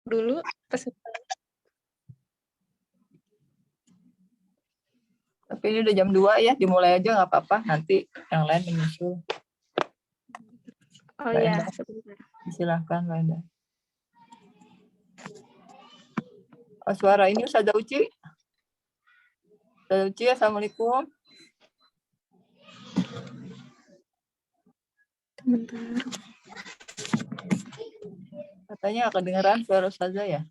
dulu peserta. Tapi ini udah jam 2 ya, dimulai aja nggak apa-apa. Nanti yang lain menyusul. Oh Mbak ya, Endah, sebentar. silakan Mbak Endah. Oh, suara ini Ustazah Uci. Ustazah Uci, Assalamualaikum. Sebentar. Katanya nggak kedengeran suara Ustazah ya?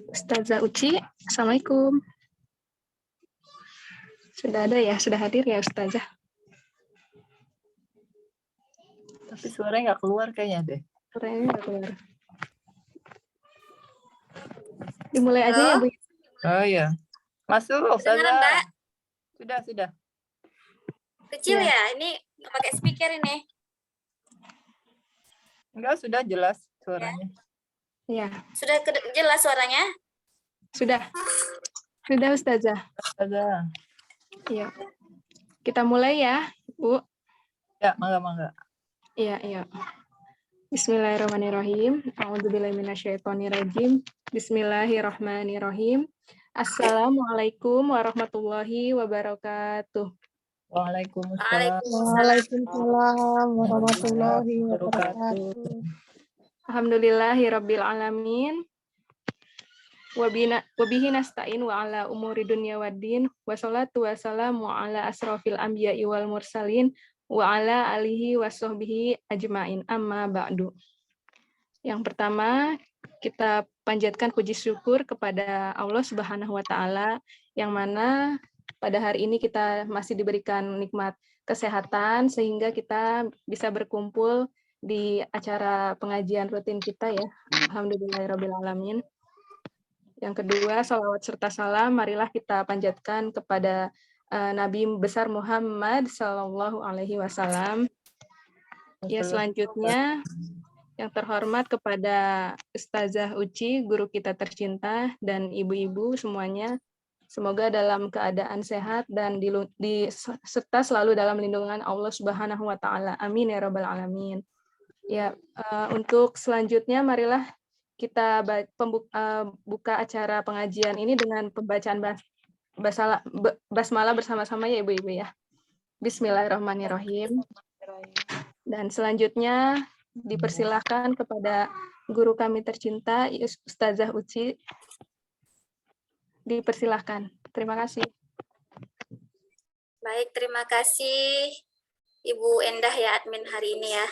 Ustazah Uci, Assalamualaikum. Sudah ada ya, sudah hadir ya Ustazah. Tapi suaranya nggak keluar kayaknya deh. Suaranya nggak keluar. Dimulai aja ya, Bu. Oh iya. Masuk Ustazah. Kedengaran, Mbak? Sudah. Kecil Ya. ya? Ini nggak pakai speaker ini. Enggak, sudah jelas suaranya. Ya, Sudah jelas suaranya? sudah. Sudah Ustazah. Ustazah. Iya. Kita mulai ya, Bu. Ya, mangga. Iya. Bismillahirrahmanirrahim. A'udzubillahi minasyaitonirrajim. Bismillahirrahmanirrahim. Assalamualaikum warahmatullahi wabarakatuh. Waalaikumsalam. Waalaikumsalam warahmatullahi wabarakatuh. Alhamdulillahirabbil alamin. Wabihi nasta'in wa ala umuri dunya waddin. Wassalatu wassalamu ala asrofil anbiya'i wal mursalin wa ala alihi wa sahbihi ajmain, amma ba'du. Yang pertama, kita panjatkan puji syukur kepada Allah Subhanahu wa taala yang mana pada hari ini kita masih diberikan nikmat kesehatan sehingga kita bisa berkumpul di acara pengajian rutin kita ya. Alhamdulillahirabbil alamin. Yang kedua, salawat serta salam marilah kita panjatkan kepada Nabi besar Muhammad Sallallahu Alaihi Wasallam. Ya, selanjutnya yang terhormat kepada Ustazah Uci, guru kita tercinta, dan ibu-ibu semuanya. Semoga dalam keadaan sehat dan serta selalu dalam lindungan Allah Subhanahu wa taala. Amin ya rabbal alamin. Ya, untuk selanjutnya marilah kita buka acara pengajian ini dengan pembacaan basmalah bersama-sama ya ibu-ibu ya. Bismillahirrahmanirrahim. Dan selanjutnya dipersilahkan kepada guru kami tercinta Ustazah Uci. Dipersilahkan. Terima kasih. Baik, terima kasih Ibu Endah ya admin hari ini ya.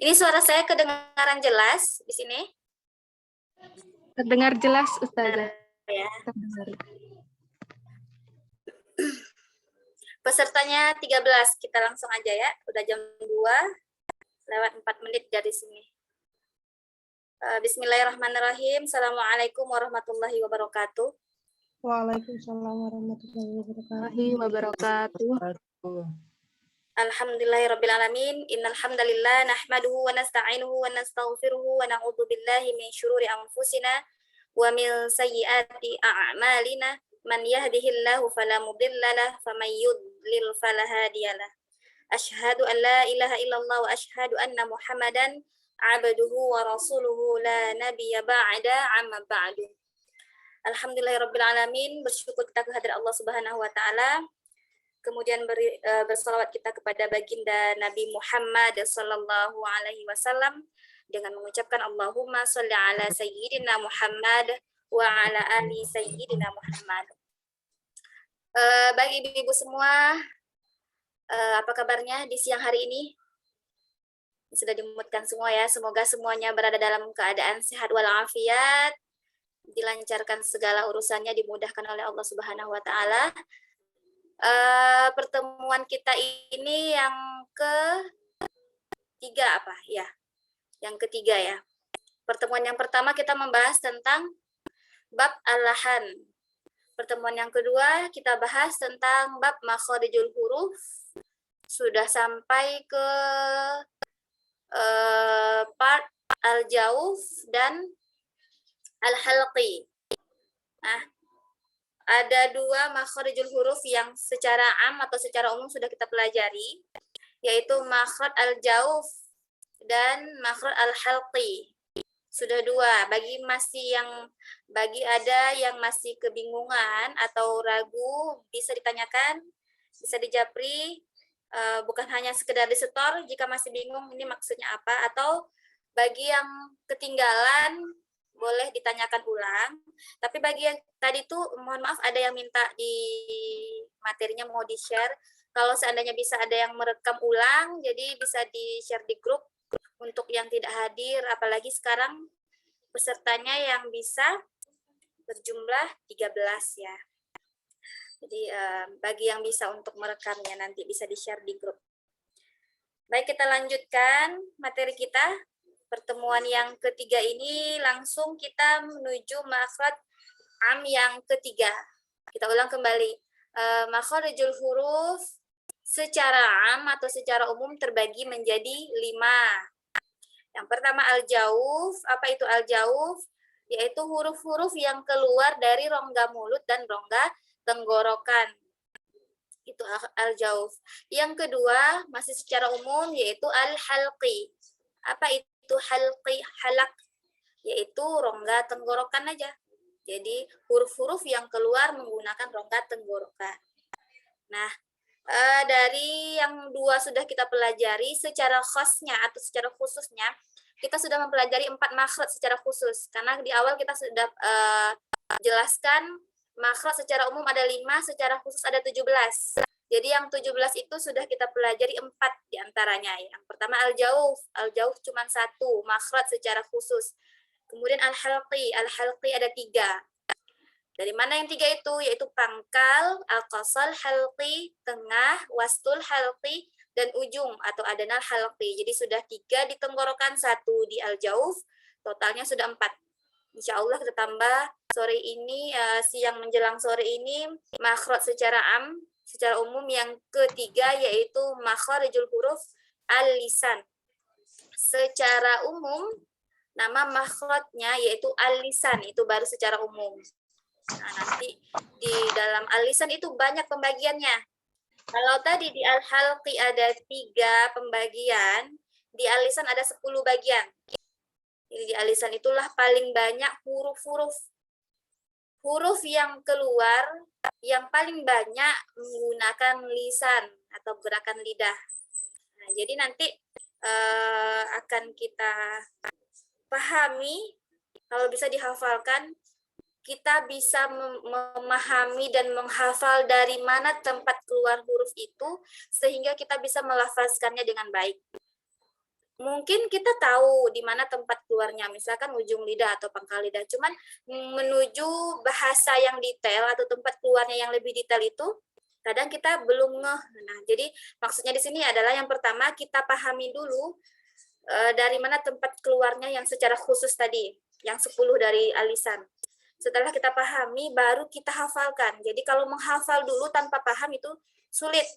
Ini suara saya kedengaran jelas di sini? Terdengar jelas Ustazah. Ya. Terdengar. Pesertanya 13, kita langsung aja ya. Udah jam 2, lewat 4 menit dari sini. Bismillahirrahmanirrahim. Assalamualaikum warahmatullahi wabarakatuh. Waalaikumsalam warahmatullahi wabarakatuh. Alhamdulillahirrabbilalamin. Innal hamdalillah nahmaduhu wa nasta'inuhu wa nastaghfiruhu wa na'udzu billahi min syururi anfusina wa min sayyiati a'malina. Man yahdihillahu fala mudilla lahu wa man yudlil fala hadiyalah. Asyhadu an la ilaha illallah wa asyhadu anna Muhammadan abduhu wa rasuluhu la nabiyya ba'da amma ba'du. Alhamdulillahirabbil bersyukur kita kehadirat Allah Subhanahu wa taala. Kemudian bersalawat kita kepada baginda Nabi Muhammad sallallahu alaihi wasallam dengan mengucapkan Allahumma shalli ala sayyidina Muhammad wa ala ali sayyidina Muhammad. Bagi ibu-ibu semua, apa kabarnya di siang hari ini? Sudah dimutkan semua ya. Semoga semuanya berada dalam keadaan sehat walafiat, dilancarkan segala urusannya, dimudahkan oleh Allah Subhanahu wa taala. Pertemuan kita ini yang ketiga apa ya? Yang ketiga ya. Pertemuan yang pertama kita membahas tentang bab al-lahan. Pertemuan yang kedua kita bahas tentang bab makharijul huruf. Sudah sampai ke part al-jauf dan al-halqi. Nah, ada dua makharijul huruf yang secara am atau secara umum sudah kita pelajari, yaitu makhraj al-jauf dan makhraj al-halqi. Sudah 2. Bagi ada yang masih kebingungan atau ragu, bisa ditanyakan, bisa dijapri, bukan hanya sekedar disetor jika masih bingung ini maksudnya apa, atau bagi yang ketinggalan boleh ditanyakan ulang. Tapi bagi yang tadi tuh mohon maaf ada yang minta di materinya mau di-share. Kalau seandainya bisa ada yang merekam ulang, jadi bisa di-share di grup untuk yang tidak hadir, apalagi sekarang pesertanya yang bisa berjumlah 13 ya. Jadi bagi yang bisa untuk merekamnya nanti bisa di-share di grup. Baik, kita lanjutkan materi kita. Pertemuan yang ketiga ini langsung kita menuju makhraj am yang ketiga. Kita ulang kembali. Makhrijul huruf secara am atau secara umum terbagi menjadi 5. Yang pertama al-jauf. Apa itu al-jauf? Yaitu huruf-huruf yang keluar dari rongga mulut dan rongga tenggorokan. Itu al-jauf. Yang kedua, masih secara umum, yaitu al-halqi. Apa itu halqi? Halak. Yaitu rongga tenggorokan aja. Jadi huruf-huruf yang keluar menggunakan rongga tenggorokan. Nah, dari yang 2 sudah kita pelajari, secara khasnya atau secara khususnya kita sudah mempelajari 4 makhraj secara khusus, karena di awal kita sudah jelaskan makhraj secara umum ada 5, secara khusus ada 17. Jadi yang 17 itu sudah kita pelajari 4 diantaranya. Yang pertama al-jauf. Al-jauf cuma 1 makhraj secara khusus. Kemudian al-halqi. Al-halqi ada 3. Dari mana yang 3 itu? Yaitu pangkal, al-qasal halqi, tengah, wastul halqi, dan ujung atau adanal halqi. Jadi sudah 3 di tenggorokan, 1 di al-jauf, totalnya sudah 4. Insya Allah kita tambah sore ini, siang menjelang sore ini, makhraj secara am, secara umum yang ketiga yaitu makhrijul huruf al-lisan. Secara umum, nama makhrajnya yaitu al-lisan, itu baru secara umum. Nah, nanti di dalam al-lisan itu banyak pembagiannya. Kalau tadi di al-halqi ada 3 pembagian, di al-lisan ada 10 bagian. Jadi di al-lisan itulah paling banyak huruf-huruf. Huruf yang keluar yang paling banyak menggunakan lisan atau gerakan lidah. Nah, jadi nanti akan kita pahami, kalau bisa dihafalkan, kita bisa memahami dan menghafal dari mana tempat keluar huruf itu, sehingga kita bisa melafazkannya dengan baik. Mungkin kita tahu di mana tempat keluarnya, misalkan ujung lidah atau pangkal lidah, cuman menuju bahasa yang detail atau tempat keluarnya yang lebih detail itu, kadang kita belum ngeh. Nah, jadi maksudnya di sini adalah yang pertama kita pahami dulu dari mana tempat keluarnya yang secara khusus tadi, yang 10 dari al-lisan. Setelah kita pahami, baru kita hafalkan. Jadi kalau menghafal dulu tanpa paham itu sulit.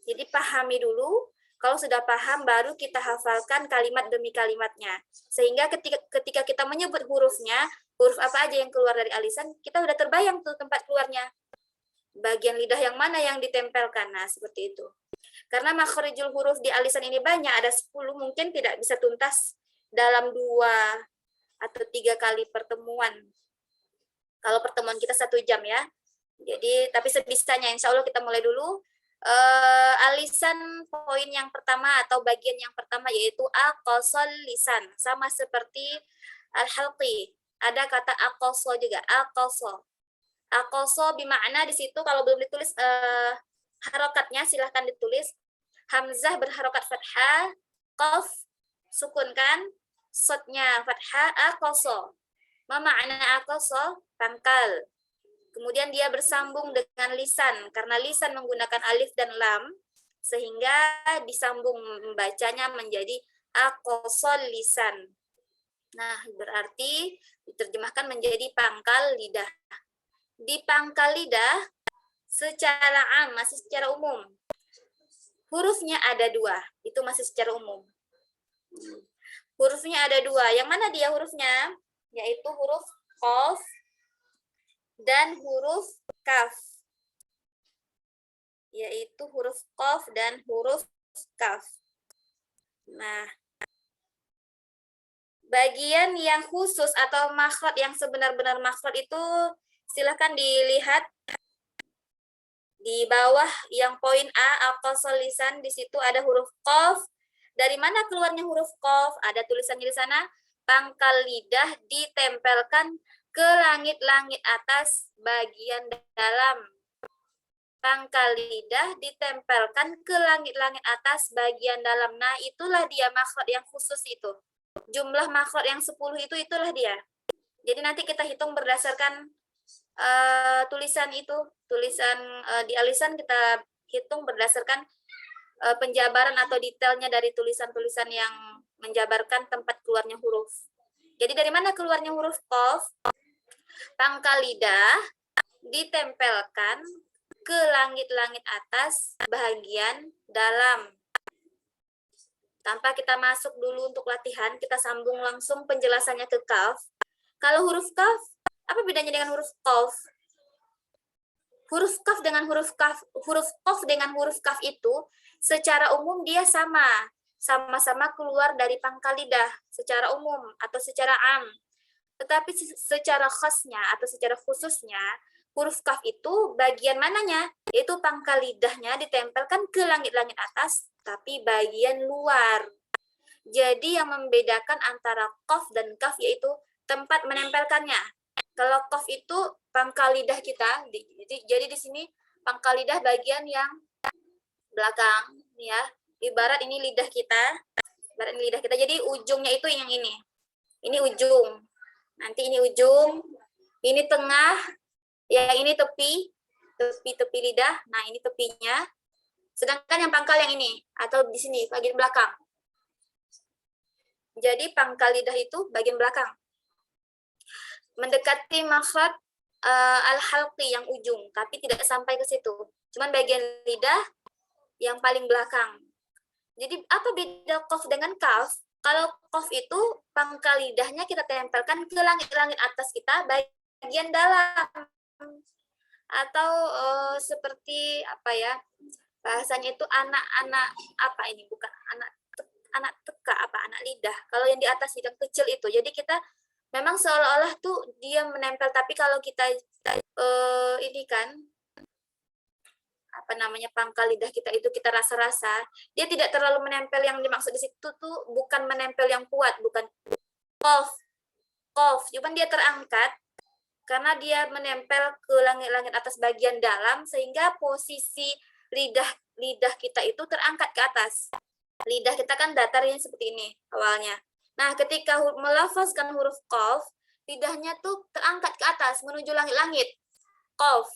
Jadi pahami dulu, kalau sudah paham baru kita hafalkan kalimat demi kalimatnya. Sehingga ketika kita menyebut hurufnya, huruf apa aja yang keluar dari al-lisan, kita udah terbayang tuh tempat keluarnya. Bagian lidah yang mana yang ditempelkan. Nah, seperti itu. Karena makhrijul huruf di al-lisan ini banyak, ada 10, mungkin tidak bisa tuntas dalam 2 atau 3 kali pertemuan. Kalau pertemuan kita 1 jam ya. Jadi, tapi sebisanya, insya Allah kita mulai dulu. Alisan poin yang pertama atau bagian yang pertama yaitu aqsal lisan. Sama seperti al-halqi. Ada kata aqsa juga, aqsa. Aqsa bermakna di situ kalau belum ditulis harokatnya silahkan ditulis. Hamzah berharokat fathah, qaf sukunkan, sodnya fathah, aqsa. Ma makna aqsa? Pangkal. Kemudian dia bersambung dengan lisan, karena lisan menggunakan alif dan lam, sehingga disambung membacanya menjadi aqsal lisan. Nah, berarti diterjemahkan menjadi pangkal lidah. Di pangkal lidah, secara am, masih secara umum, hurufnya ada 2, itu masih secara umum. Hurufnya ada 2, yang mana dia hurufnya? Yaitu huruf qaf dan huruf kaf. Yaitu huruf qaf dan huruf kaf. Nah, Bagian yang khusus atau makhraj yang sebenar-benar makhraj itu silakan dilihat di bawah yang poin A aqsal lisan, di situ ada huruf qaf. Dari mana keluarnya huruf qaf? Ada tulisannya di sana, pangkal lidah ditempelkan ke langit-langit atas bagian dalam. Pangkal lidah ditempelkan ke langit-langit atas bagian dalam. Nah, itulah dia makhraj yang khusus itu. Jumlah makhraj yang 10 itu itulah dia. Jadi nanti kita hitung berdasarkan tulisan itu, di alisan kita hitung berdasarkan penjabaran atau detailnya dari tulisan-tulisan yang menjabarkan tempat keluarnya huruf. Jadi dari mana keluarnya huruf qaf? Pangkal lidah ditempelkan ke langit-langit atas bagian dalam. Tanpa kita masuk dulu untuk latihan, kita sambung langsung penjelasannya ke kaf. Kalau huruf kaf, apa bedanya dengan huruf qaf? Huruf kaf dengan huruf kaf itu secara umum dia sama-sama keluar dari pangkal lidah secara umum atau secara am. Tetapi secara khasnya atau secara khususnya, huruf kaf itu bagian mananya? Yaitu pangkal lidahnya ditempelkan ke langit-langit atas, tapi bagian luar. Jadi yang membedakan antara qaf dan kaf yaitu tempat menempelkannya. Kalau qaf itu pangkal lidah kita, jadi di sini pangkal lidah bagian yang belakang, ya. Ibarat ini lidah kita, jadi ujungnya itu yang ini. Ini ujung. Nanti ini ujung, ini tengah, yang ini tepi lidah. Nah, ini tepinya. Sedangkan yang pangkal yang ini atau di sini bagian belakang. Jadi pangkal lidah itu bagian belakang. Mendekati makhraj al-halqi yang ujung, tapi tidak sampai ke situ. Cuman bagian lidah yang paling belakang. Jadi apa beda qaf dengan kaf? Kalau qaf itu pangkal lidahnya kita tempelkan ke langit-langit atas kita bagian dalam. Atau seperti apa ya? Bahasanya itu anak-anak apa ini? Bukan anak teka apa? Anak lidah. Kalau yang di atas lidah kecil itu. Jadi kita memang seolah-olah tuh dia menempel, tapi kalau kita ini kan apa namanya pangkal lidah kita itu kita rasa-rasa, dia tidak terlalu menempel. Yang dimaksud di situ tuh bukan menempel yang kuat, bukan qaf, cuman dia terangkat karena dia menempel ke langit-langit atas bagian dalam sehingga posisi lidah kita itu terangkat ke atas. Lidah kita kan datarnya seperti ini awalnya. Nah, ketika melafazkan huruf qaf, lidahnya tuh terangkat ke atas menuju langit-langit. Qaf.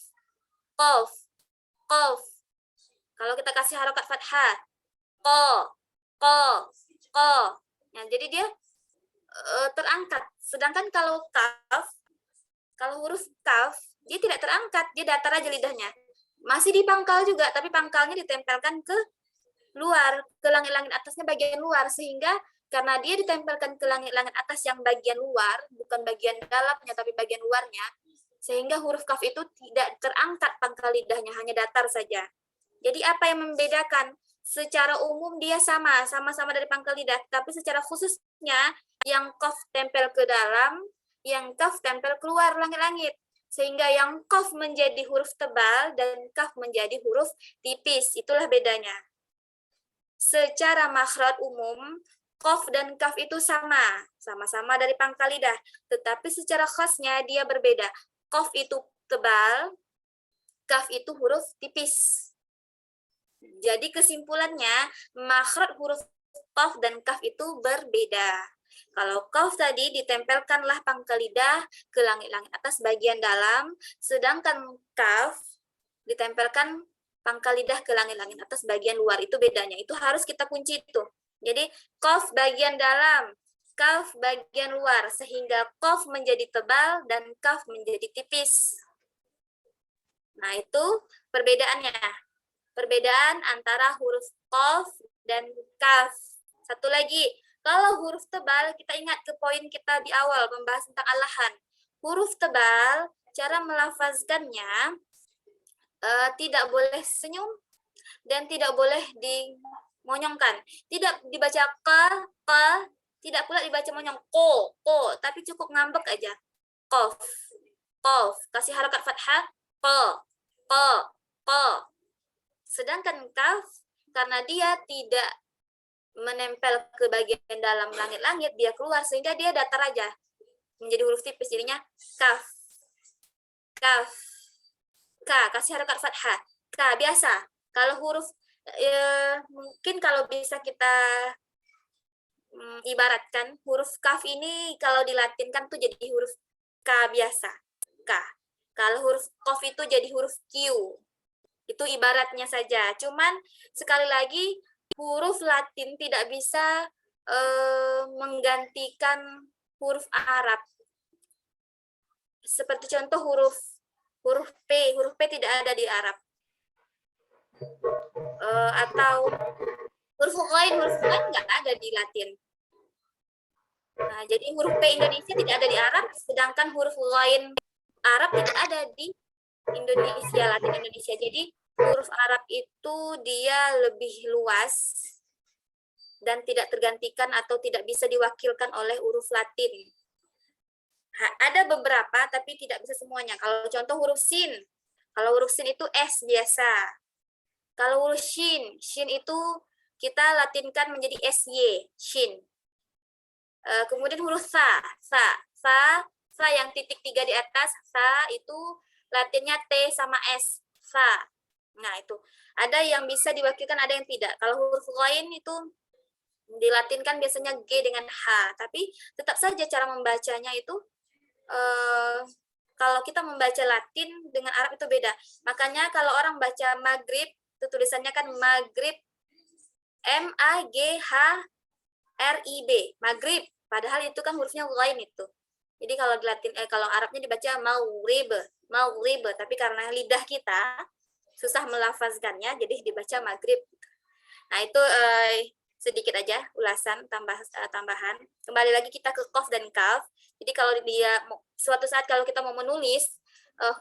Kalau kita kasih harokat fathah, ko. Ya, jadi dia terangkat. Sedangkan kalau huruf kaf, dia tidak terangkat, dia datar aja lidahnya. Masih di pangkal juga, tapi pangkalnya ditempelkan ke luar, ke langit-langit atasnya bagian luar, sehingga karena dia ditempelkan ke langit-langit atas yang bagian luar, bukan bagian dalamnya, tapi bagian luarnya, sehingga huruf kaf itu tidak terangkat pangkal lidahnya, hanya datar saja. Jadi apa yang membedakan? Secara umum dia sama-sama dari pangkal lidah, tapi secara khususnya yang kaf tempel ke dalam, yang kaf tempel keluar langit-langit. Sehingga yang kaf menjadi huruf tebal dan kaf menjadi huruf tipis. Itulah bedanya. Secara makhraj umum, qaf dan kaf itu sama-sama dari pangkal lidah, tetapi secara khasnya dia berbeda. Qaf itu tebal, kaf itu huruf tipis. Jadi kesimpulannya, makhraj huruf qaf dan kaf itu berbeda. Kalau qaf tadi ditempelkanlah pangkal lidah ke langit-langit atas bagian dalam, sedangkan kaf ditempelkan pangkal lidah ke langit-langit atas bagian luar. Itu bedanya. Itu harus kita kunci itu. Jadi qaf bagian dalam, kaf bagian luar, sehingga qaf menjadi tebal dan kaf menjadi tipis. Nah, itu perbedaannya. Perbedaan antara huruf qaf dan kaf. Satu lagi, kalau huruf tebal, kita ingat ke poin kita di awal membahas tentang al-lahan. Huruf tebal, cara melafazkannya tidak boleh senyum dan tidak boleh dimonyongkan. Tidak dibaca ke, Tidak pula dibaca monyong ko, tapi cukup ngambek aja. Qaf, kasih harakat fathah, ko. Sedangkan kaf, karena dia tidak menempel ke bagian dalam langit-langit, dia keluar sehingga dia datar aja menjadi huruf tipis, jadinya kaf, kasih harakat fathah, biasa. Kalau huruf mungkin kalau bisa kita ibaratkan huruf kaf ini kalau dilatinkan tuh jadi huruf k biasa, k. Kalau huruf qaf itu jadi huruf q. Itu ibaratnya saja. Cuman sekali lagi huruf Latin tidak bisa menggantikan huruf Arab. Seperti contoh huruf P. Huruf P tidak ada di Arab. Atau huruf ghain nggak ada di Latin. Nah, jadi huruf P Indonesia tidak ada di Arab, sedangkan huruf ghain Arab tidak ada di Indonesia, Latin Indonesia. Jadi huruf Arab itu dia lebih luas dan tidak tergantikan atau tidak bisa diwakilkan oleh huruf Latin. Ada beberapa tapi tidak bisa semuanya. Kalau contoh huruf sin. Kalau huruf sin itu S biasa. Kalau huruf shin itu kita latinkan menjadi SY, shin. Kemudian huruf sa yang titik 3 di atas, sa itu latinnya T sama S, sa. Nah, itu. Ada yang bisa diwakilkan, ada yang tidak. Kalau huruf ghain itu dilatinkan biasanya G dengan H, tapi tetap saja cara membacanya itu kalau kita membaca Latin dengan Arab itu beda. Makanya kalau orang baca maghrib, itu tulisannya kan maghrib, MAGHRIB, maghrib. Padahal itu kan hurufnya ghain itu. Jadi kalau di Latin, kalau Arabnya dibaca maghrib, tapi karena lidah kita susah melafazkannya, jadi dibaca maghrib. Nah, itu sedikit aja ulasan tambahan. Kembali lagi kita ke qaf dan kaf. Jadi kalau dia suatu saat kalau kita mau menulis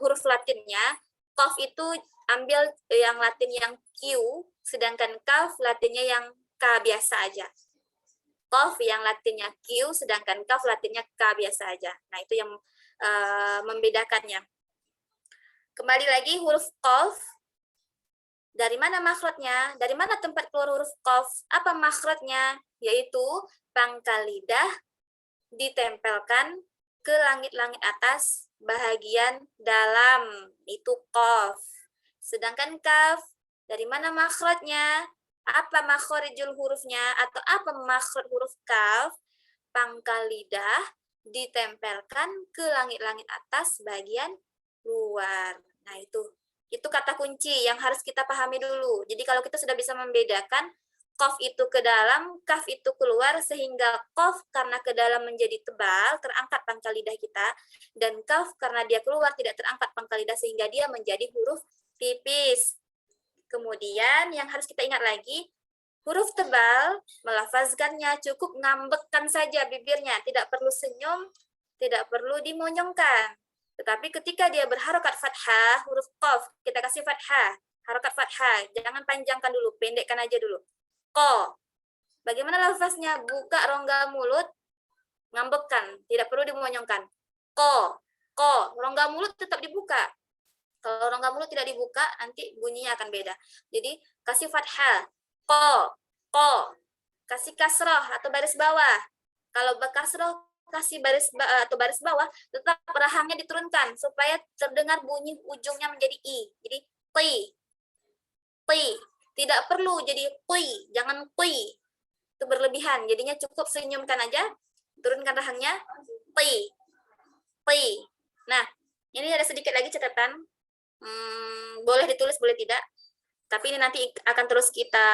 huruf Latinnya, qaf itu ambil yang Latin yang Q, sedangkan kaf Latinnya yang K biasa aja. Qaf yang Latinnya Q, sedangkan kaf Latinnya K biasa aja. Nah, itu yang membedakannya. Kembali lagi huruf qaf. Dari mana makhrajnya? Dari mana tempat keluar huruf qaf? Apa makhrajnya? Yaitu pangkal lidah ditempelkan ke langit-langit atas bahagian dalam. Itu qaf. Sedangkan kaf, dari mana makhrajnya? Apa makhrijul hurufnya? Atau apa makhraj huruf kaf? Pangkal lidah ditempelkan ke langit-langit atas bagian luar. Nah, itu kata kunci yang harus kita pahami dulu. Jadi kalau kita sudah bisa membedakan qaf itu ke dalam, kaf itu keluar, sehingga qaf karena ke dalam menjadi tebal, terangkat pangkal lidah kita, dan kaf karena dia keluar tidak terangkat pangkal lidah sehingga dia menjadi huruf tipis. Kemudian yang harus kita ingat lagi, huruf tebal melafazkannya cukup ngambekkan saja bibirnya, tidak perlu senyum, tidak perlu dimonyongkan. Tetapi ketika dia berharokat fathah, huruf qaf, kita kasih fathah, harokat fathah, jangan panjangkan dulu, pendekkan aja dulu. Ko. Bagaimana lafaznya? Buka rongga mulut, ngambekkan, tidak perlu dimonyongkan. Ko. Rongga mulut tetap dibuka. Kalau rongga mulut tidak dibuka, nanti bunyinya akan beda. Jadi kasih fathah, ko. Kasih kasroh atau baris bawah. Kalau kasroh kasih baris atau baris bawah, tetap rahangnya diturunkan supaya terdengar bunyi ujungnya menjadi i. Jadi ti. Tidak perlu jadi ti, jangan ti. Itu berlebihan. Jadinya cukup senyumkan aja, turunkan rahangnya ti. Nah, ini ada sedikit lagi catatan. Boleh ditulis, boleh tidak. Tapi ini nanti akan terus kita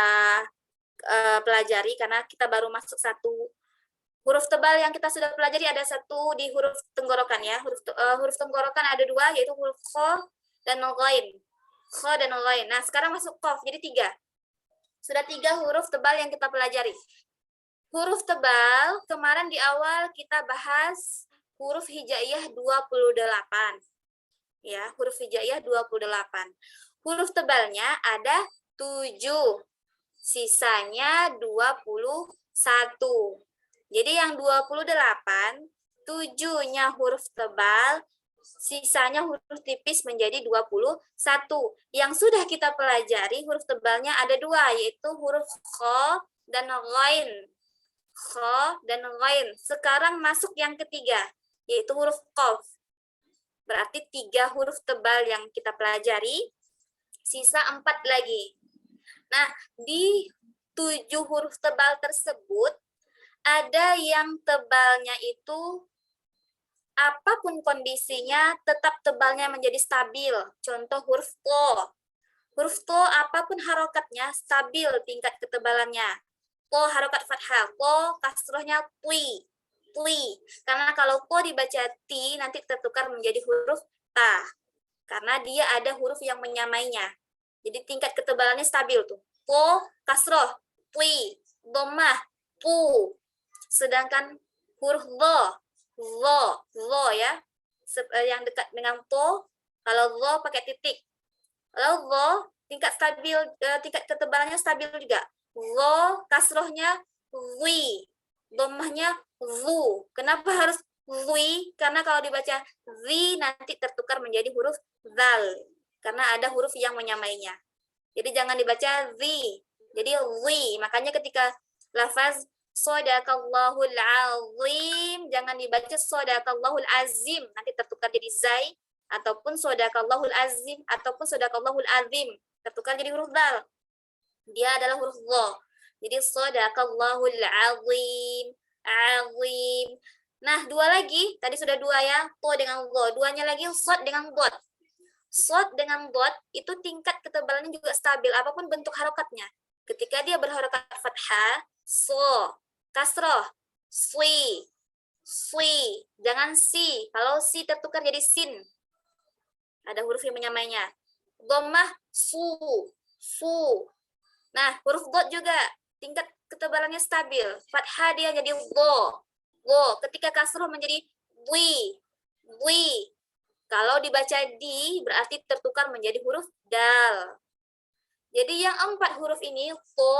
pelajari karena kita baru masuk satu huruf tebal yang kita sudah pelajari. Ada satu di huruf tenggorokan ya. Huruf tenggorokan ada dua, yaitu huruf kho dan ghain. Nah, sekarang masuk qaf, jadi 3. Sudah 3 huruf tebal yang kita pelajari. Huruf tebal, kemarin di awal kita bahas huruf hijaiyah 28. Ya, huruf hijaiyah 28. Huruf tebalnya ada 7. Sisanya 21. Jadi yang 28, 7-nya huruf tebal, sisanya huruf tipis menjadi 21. Yang sudah kita pelajari huruf tebalnya ada 2, yaitu huruf kha dan ghain. Kha dan ghain. Sekarang masuk yang ketiga, yaitu huruf qaf. Berarti 3 huruf tebal yang kita pelajari, sisa 4 lagi. Nah, di 7 huruf tebal tersebut, ada yang tebalnya itu apapun kondisinya tetap tebalnya menjadi stabil. Contoh huruf to. Huruf to apapun harokatnya stabil tingkat ketebalannya. To harokat fathah, to kasrohnya tui. Tui. Karena kalau to dibaca ti nanti tertukar menjadi huruf ta. Karena dia ada huruf yang menyamainya. Jadi tingkat ketebalannya stabil tuh. To kasroh, tui, dhammah, pu. Sedangkan huruf lo ya, yang dekat dengan to, kalau lo pakai titik. Kalau lo tingkat stabil, tingkat ketebalannya stabil juga. Lo kasrohnya wi, dhammahnya zu. Kenapa harus wi? Karena kalau dibaca zi nanti tertukar menjadi huruf zal. Karena ada huruf yang menyamainya. Jadi jangan dibaca zi. Jadi wi. Makanya ketika lafaz Shadaqallahul azim, jangan dibaca Shadaqallahul azim, nanti tertukar jadi zai, ataupun Shadaqallahul azim, ataupun Shadaqallahul azim, tertukar jadi huruf dal. Dia adalah huruf dha. Jadi Shadaqallahul azim, azim. Nah, 2 lagi, tadi sudah 2 ya, to dengan dha. 2-nya lagi shad dengan dot. Shad dengan dot itu tingkat ketebalannya juga stabil, apapun bentuk harokatnya. Ketika dia berharokat fathah, so, kasroh, sui, sui, jangan si. Kalau si tertukar jadi sin. Ada huruf yang menyamainya. Dhammah, su, su. Nah, huruf dot juga tingkat ketebalannya stabil. Fathah dia jadi go, go. Ketika kasroh menjadi bui, bui. Kalau dibaca di berarti tertukar menjadi huruf dal. Jadi yang 4 huruf ini, to,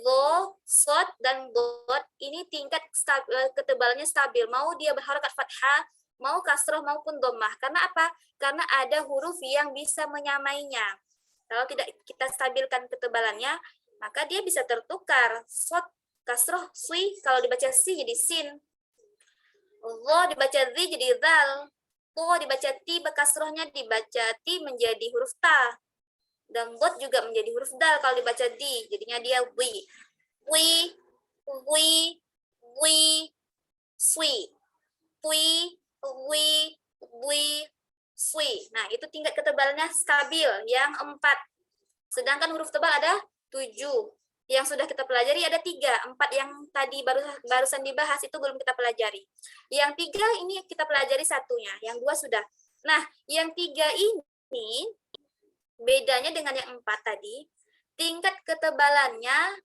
lo, sod, dan dot, ini tingkat ketebalannya stabil. Mau dia berharokat fathah, mau kasroh maupun dhammah. Karena apa? Karena ada huruf yang bisa menyamainya. Kalau tidak kita stabilkan ketebalannya, maka dia bisa tertukar. Sod, kasroh, sui, kalau dibaca si jadi sin. Lo dibaca zi jadi zal. To dibaca ti, kasrohnya dibaca ti menjadi huruf ta. Dan dot juga menjadi huruf dal kalau dibaca di, jadinya dia wi, wi, wi, wi, sui, tui, wi, sui. Nah, itu tingkat ketebalannya stabil yang 4. Sedangkan huruf tebal ada 7. Yang sudah kita pelajari ada 3. 4 yang tadi barusan dibahas itu belum kita pelajari. Yang 3 ini kita pelajari satunya, yang 2 sudah. Nah, yang 3 ini bedanya dengan yang 4 tadi, tingkat ketebalannya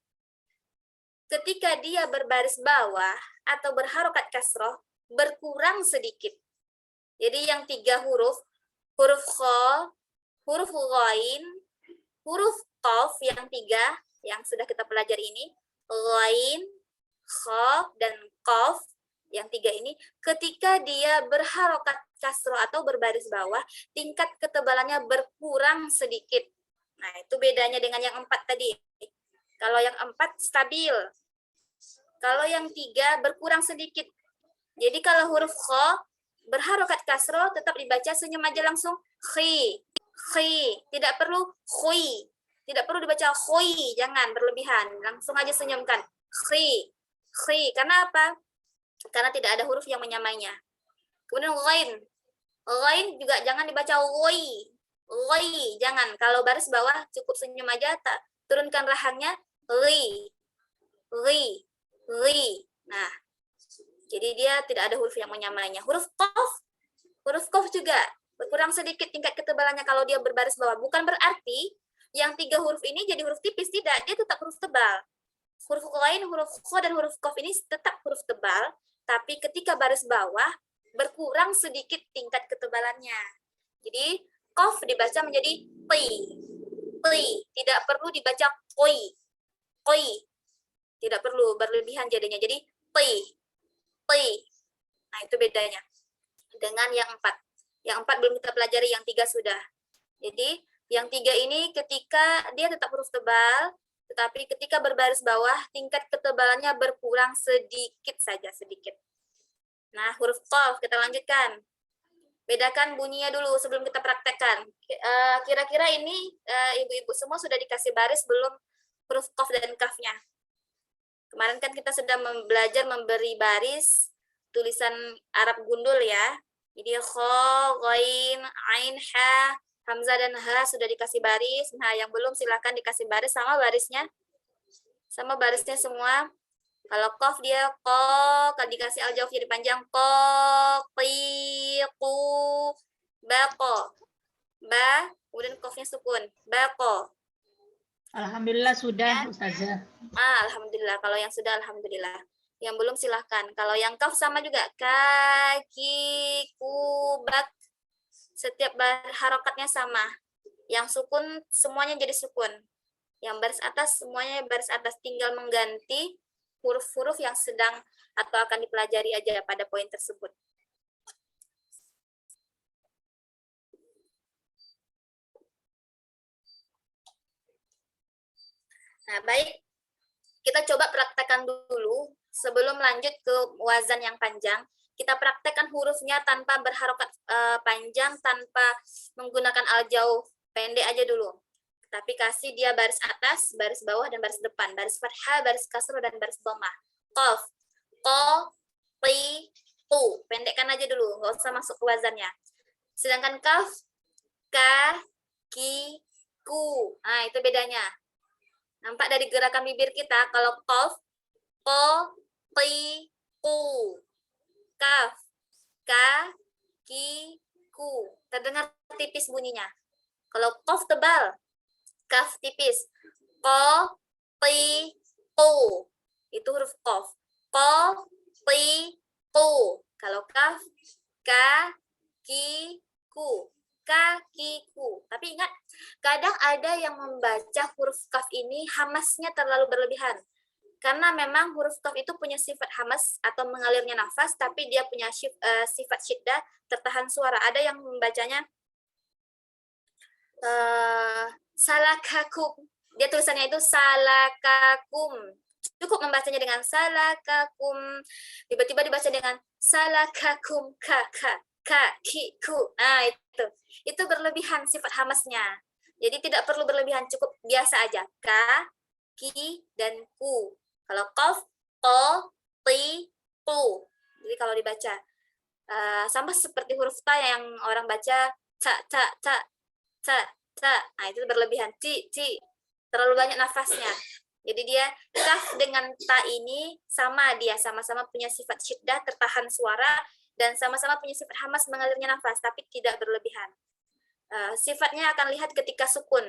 ketika dia berbaris bawah atau berharokat kasroh berkurang sedikit. Jadi yang 3 huruf, huruf kha, huruf ghain, huruf qaf yang 3 yang sudah kita pelajari ini, ghain, kha, dan qaf yang 3 ini, ketika dia berharokat kasroh atau berbaris bawah, tingkat ketebalannya berkurang sedikit. Nah, itu bedanya dengan yang 4 tadi. Kalau yang 4 stabil. Kalau yang 3 berkurang sedikit. Jadi kalau huruf kha berharokat kasroh tetap dibaca senyum aja langsung khi. Khi. Tidak perlu khui. Tidak perlu dibaca khui, jangan berlebihan. Langsung aja senyumkan. Khi. Khi. Karena apa? Karena tidak ada huruf yang menyamainya. Kemudian ghain. Ghain juga jangan dibaca ghoi. Ghoi, jangan. Kalau baris bawah cukup senyum aja, turunkan rahangnya ri. Ri. Ri. Nah, jadi dia tidak ada huruf yang menyamainya. Huruf qaf juga berkurang sedikit tingkat ketebalannya kalau dia berbaris bawah. Bukan berarti yang 3 huruf ini jadi huruf tipis, tidak. Dia tetap huruf tebal. Huruf lain, huruf kha dan huruf qaf ini tetap huruf tebal, tapi ketika baris bawah berkurang sedikit tingkat ketebalannya. Jadi qaf dibaca menjadi ti. Ti, tidak perlu dibaca qoi. Qoi. Tidak perlu berlebihan jadinya. Jadi ti. itu bedanya dengan yang 4. Yang 4 belum kita pelajari, yang 3 sudah. Jadi yang 3 ini ketika dia tetap huruf tebal, tetapi ketika berbaris bawah tingkat ketebalannya berkurang sedikit saja, sedikit. Nah, huruf qaf kita lanjutkan. Bedakan bunyinya dulu sebelum kita praktekkan. Kira-kira ini ibu-ibu semua sudah dikasih baris belum huruf qaf dan kafnya? Kemarin kan kita sudah belajar memberi baris tulisan Arab gundul ya. Jadi kha, ghain, ain, ha, hamzah dan ha sudah dikasih baris. Nah, yang belum silakan dikasih baris sama barisnya. Sama barisnya semua. Kalau qaf dia ko, kalau dikasih al-jauf jadi panjang ko, qi, qu, baqo. Ba, kemudian qafnya sukun. Baqo. Alhamdulillah sudah, Ustazah. Alhamdulillah. Kalau yang sudah, alhamdulillah. Yang belum silahkan. Kalau yang kaf sama juga. Kaki, kubak. Setiap harokatnya sama. Yang sukun semuanya jadi sukun. Yang baris atas semuanya baris atas. Tinggal mengganti huruf-huruf yang sedang atau akan dipelajari aja pada poin tersebut. Nah, baik. Kita coba praktekkan dulu sebelum lanjut ke wazan yang panjang. Kita praktekkan hurufnya tanpa berharokat panjang, tanpa menggunakan al-jauh. Pendek aja dulu. Tapi kasih dia baris atas, baris bawah, dan baris depan. Baris fathah, baris kasroh, dan baris dhammah. Qaf, ko, qi, qu. Pendekkan aja dulu, nggak usah masuk ke wazannya. Sedangkan kaf, ka, ki, ku. Nah, itu bedanya. Nampak dari gerakan bibir kita, kalau qaf, ko, qi, ku. Kaf, ka, ki, ku. Terdengar tipis bunyinya. Kalau qaf tebal, kaf tipis. Ko, qi, ku. Itu huruf qaf. Ko, qi, ku. Kalau kaf, ka, ki, ku. Kakiku. Tapi ingat, kadang ada yang membaca huruf kaf ini hamasnya terlalu berlebihan. Karena memang huruf kaf itu punya sifat hamas atau mengalirnya nafas, tapi dia punya sifat syiddah, tertahan suara. Ada yang membacanya salakakum. Dia tulisannya itu salakakum. Cukup membacanya dengan salakakum. Tiba-tiba dibaca dengan salakakum kakiku. Nah, itu berlebihan sifat hamasnya. Jadi tidak perlu berlebihan, cukup biasa aja. Ka, ki, dan ku. Kalau qaf, ko, ti, ku. Jadi kalau dibaca sama seperti huruf ta yang orang baca ta. Nah, itu berlebihan. Ci. Terlalu banyak nafasnya. Jadi dia kaf dengan ta ini sama-sama punya sifat syiddah, tertahan suara, dan sama-sama punya sifat hamas mengalirnya nafas, tapi tidak berlebihan. Sifatnya akan lihat ketika sukun,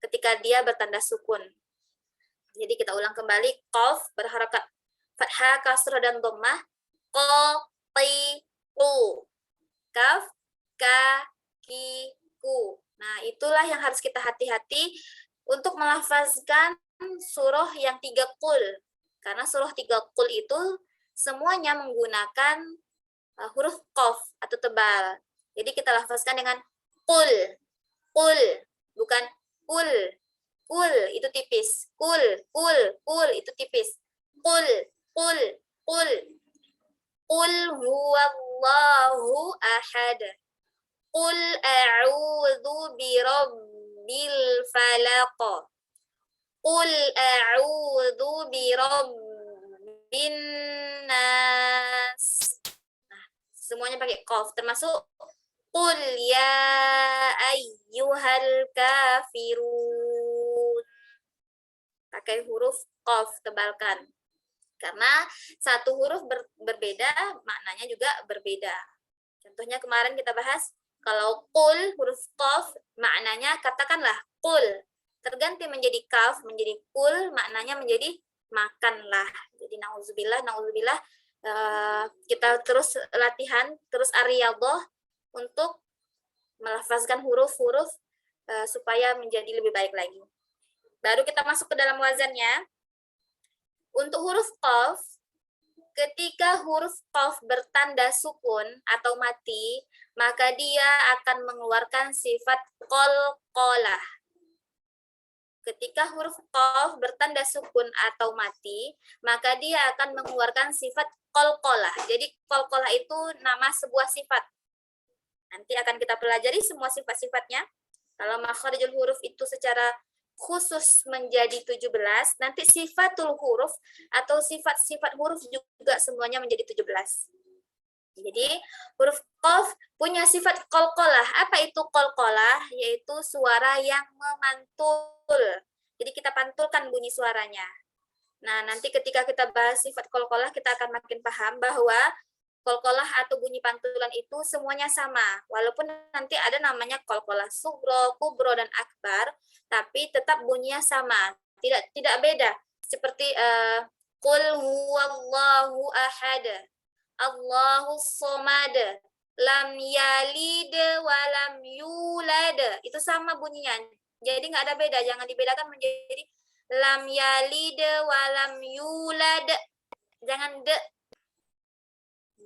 ketika dia bertanda sukun. Jadi kita ulang kembali, qaf berharakat fathah, kasrah, dan dhammah. Ko, ti, ku. Kaf, ka, ki, ku. Nah, itulah yang harus kita hati-hati untuk melafazkan surah yang 3 qul. Karena surah 3 qul itu semuanya menggunakan huruf qaf atau tebal. Jadi kita lafazkan dengan qul, bukan qul. Qul itu tipis. Qul itu tipis. Qul. Qul huwallahu ahad. Qul a'udzu birabbil falaq. Qul a'udzu birabbin nas. Nah, semuanya pakai qaf, termasuk qul ya ayyuhal kafirun. Pakai huruf qaf, tebalkan. Karena satu huruf berbeda, maknanya juga berbeda. Contohnya kemarin kita bahas, kalau qul huruf qaf, maknanya katakanlah qul. Terganti menjadi kaf, menjadi qul, maknanya menjadi makanlah. Jadi na'udzubillah, kita terus latihan, terus ar-riyadhah untuk melafazkan huruf-huruf supaya menjadi lebih baik lagi. Baru kita masuk ke dalam wazannya. Untuk huruf qaf, ketika huruf qaf bertanda sukun atau mati, maka dia akan mengeluarkan sifat qalqalah. Ketika huruf qaf bertanda sukun atau mati, maka dia akan mengeluarkan sifat qalqalah. Jadi qalqalah itu nama sebuah sifat. Nanti akan kita pelajari semua sifat-sifatnya. Kalau makharijul huruf itu secara khusus menjadi 17, nanti sifatul huruf atau sifat-sifat huruf juga semuanya menjadi 17. Jadi huruf qaf punya sifat qalqalah. Apa itu qalqalah? Yaitu suara yang memantul. Jadi kita pantulkan bunyi suaranya. Nah, nanti ketika kita bahas sifat qalqalah, kita akan makin paham bahwa qalqalah atau bunyi pantulan itu semuanya sama. Walaupun nanti ada namanya qalqalah sugro, kubro, dan akbar, tapi tetap bunyinya sama. Tidak beda. Seperti qul huwallahu ahad, Allahus somad, lam yalid wa lam yulad. Itu sama bunyinya. Jadi nggak ada beda. Jangan dibedakan menjadi lam yalid wa lam yulad. Jangan de.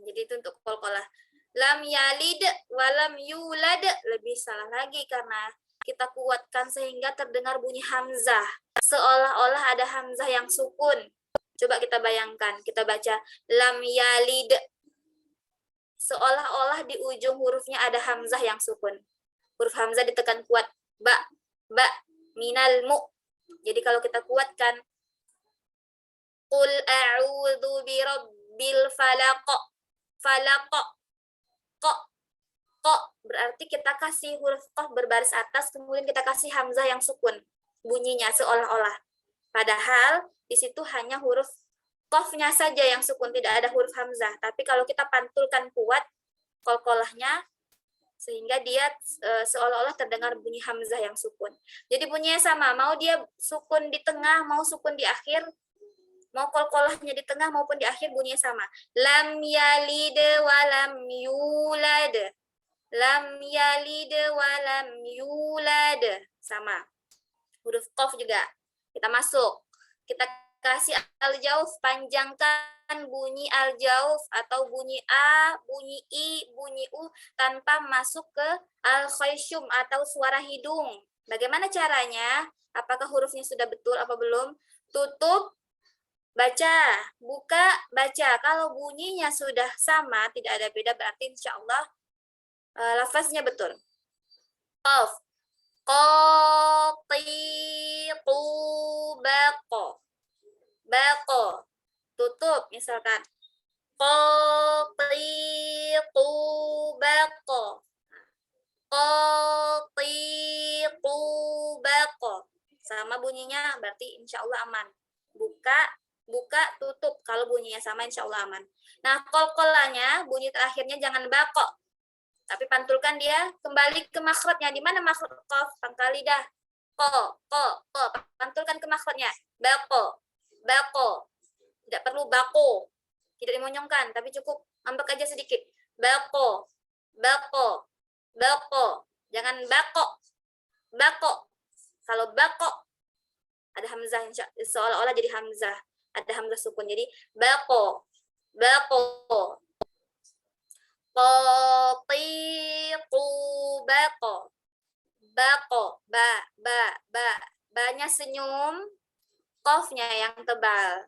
Jadi itu untuk qalqalah. Lam yalid wa lam yulad lebih salah lagi karena kita kuatkan sehingga terdengar bunyi hamzah. Seolah-olah ada hamzah yang sukun. Coba kita bayangkan, kita baca lam yalid. Seolah-olah di ujung hurufnya ada hamzah yang sukun. Huruf hamzah ditekan kuat. Ba, minal mu. Jadi kalau kita kuatkan qul a'udzu birabbil falaq. Falaq. Kok berarti kita kasih huruf qaf berbaris atas, kemudian kita kasih hamzah yang sukun bunyinya seolah-olah. Padahal di situ hanya huruf qafnya saja yang sukun, tidak ada huruf hamzah. Tapi kalau kita pantulkan kuat qalqalahnya sehingga dia seolah-olah terdengar bunyi hamzah yang sukun. Jadi bunyinya sama, mau dia sukun di tengah, mau sukun di akhir, mau qalqalahnya di tengah maupun di akhir bunyinya sama. Lam yalid wa lam yulad. Lam yalid wa lam yulad. Sama. Huruf qaf juga. Kita masuk. Kita kasih al-jauf, panjangkan bunyi al-jauf atau bunyi a, bunyi i, bunyi u tanpa masuk ke al-khayshum atau suara hidung. Bagaimana caranya? Apakah hurufnya sudah betul apa belum? Tutup, baca, buka, baca. Kalau bunyinya sudah sama, tidak ada beda, berarti insya Allah lafaznya betul. Qaf, qatiqu, baqo. Baqo. Tutup, misalkan. Qatiqu, baqo. Qatiqu, baqo. Sama bunyinya, berarti insya Allah aman. Buka, tutup. Kalau bunyinya sama, insya Allah aman. Nah, qalqalahnya, bunyi terakhirnya jangan bako. Tapi pantulkan dia kembali ke makhrajnya. Di mana makhraj qaf? Pangkal lidah. Ko. Pantulkan ke makhrajnya. Bako. Tidak perlu bako. Tidak dimonyongkan, tapi cukup ngambek aja sedikit. Bako. Jangan bako. Kalau bako ada hamzah, seolah-olah jadi hamzah, ada hamzah sukun, jadi baqo. Qatiqu, baqo, ba-nya senyum, qafnya yang tebal.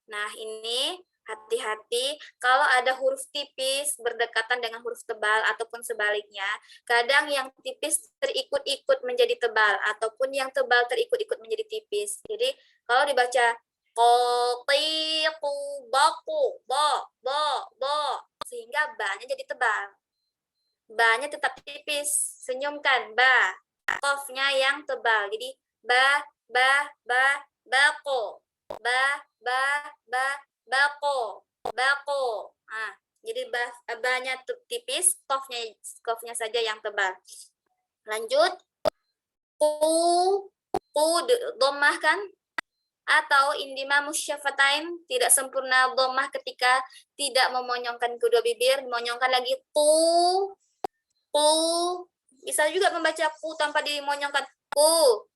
Nah, ini hati-hati kalau ada huruf tipis berdekatan dengan huruf tebal ataupun sebaliknya. Kadang yang tipis terikut-ikut menjadi tebal ataupun yang tebal terikut-ikut menjadi tipis. Jadi kalau dibaca qatiqu, baqu, ba, sehingga ba-nya jadi tebal. Ba-nya tetap tipis, senyumkan ba. Qafnya yang tebal. Jadi baqo. Baqo. Nah, jadi ba-nya tipis, qafnya saja yang tebal. Lanjut. Qu, dhammah kan? Atau indimamus syafatain, tidak sempurna dhammah ketika tidak memonyongkan kedua bibir, memonyongkan lagi qu. Bisa juga membaca qu tanpa dimonyongkan. Qu,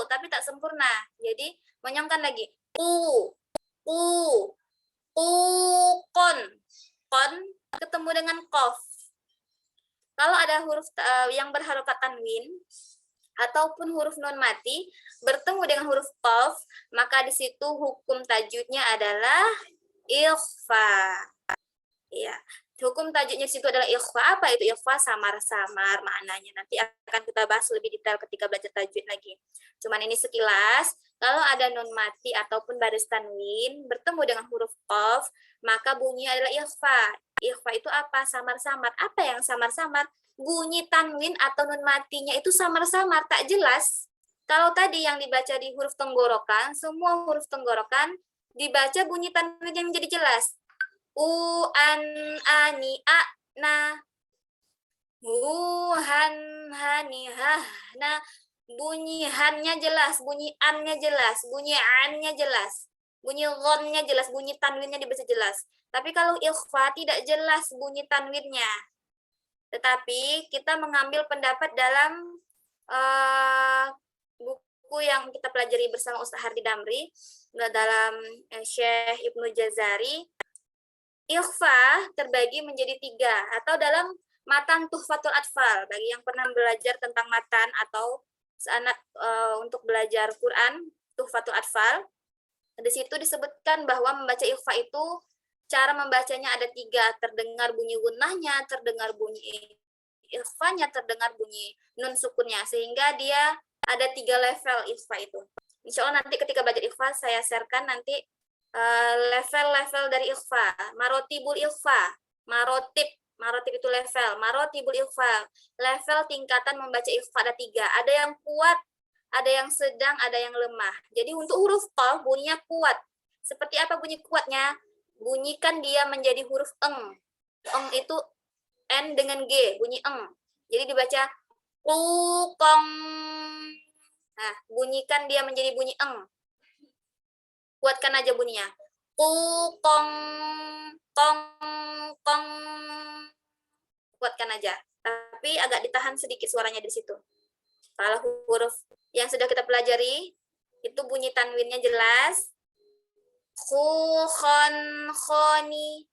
tapi tak sempurna. Jadi monyongkan lagi. Qu. Kon. Kon ketemu dengan qaf. Kalau ada huruf yang berharokat tanwin ataupun huruf nun mati bertemu dengan huruf qaf, maka di situ hukum tajwidnya adalah ikhfa. Ya, hukum tajwidnya di situ adalah ikhfa. Apa itu ikhfa? Samar-samar maknanya. Nanti akan kita bahas lebih detail ketika belajar tajwid lagi. Cuman ini sekilas, kalau ada nun mati ataupun baris tanwin bertemu dengan huruf qaf, maka bunyinya adalah ikhfa. Ikhfa itu apa? Samar-samar. Apa yang samar-samar? Bunyi tanwin atau nun matinya itu samar-samar, tak jelas. Kalau tadi yang dibaca di huruf tenggorokan, semua huruf tenggorokan dibaca bunyi tanwin yang jadi jelas. U, an, ani, a, na. Hu, han, hani, ha, na. Bunyi hannya jelas, bunyi annya jelas, bunyi annya jelas, bunyi gonnya jelas, bunyi tanwinnya dibaca jelas. Tapi kalau ikhfa tidak jelas bunyi tanwinnya. Tetapi kita mengambil pendapat dalam buku yang kita pelajari bersama Ustaz Hardi Damri, dalam Syekh Ibnu Jazari. Ikhfa terbagi menjadi 3, atau dalam matan Tuhfatul Atfal, bagi yang pernah belajar tentang matan atau anak untuk belajar Quran, Tuhfatul Atfal. Di situ disebutkan bahwa membaca ikhfa itu cara membacanya ada 3, terdengar bunyi gunnahnya, terdengar bunyi ikhfanya, terdengar bunyi nun sukunnya, sehingga dia ada 3 level ikhfa itu. Insya Allah nanti ketika belajar ikhfa saya sharekan nanti level-level dari ikhfa, marotibul ikhfa, marotib itu level, marotibul ikhfa, level tingkatan membaca ikhfa ada 3, ada yang kuat, ada yang sedang, ada yang lemah. Jadi untuk huruf qaf bunyinya kuat. Seperti apa bunyi kuatnya? Bunyikan dia menjadi huruf eng. Eng itu n dengan g, bunyi eng. Jadi dibaca kong. Nah, bunyikan dia menjadi bunyi eng. Kuatkan aja bunyinya. Kong, kong, kong. Kuatkan aja. Tapi agak ditahan sedikit suaranya di situ. Kalau huruf yang sudah kita pelajari, itu bunyi tanwinnya jelas. Khu, khon, khoni.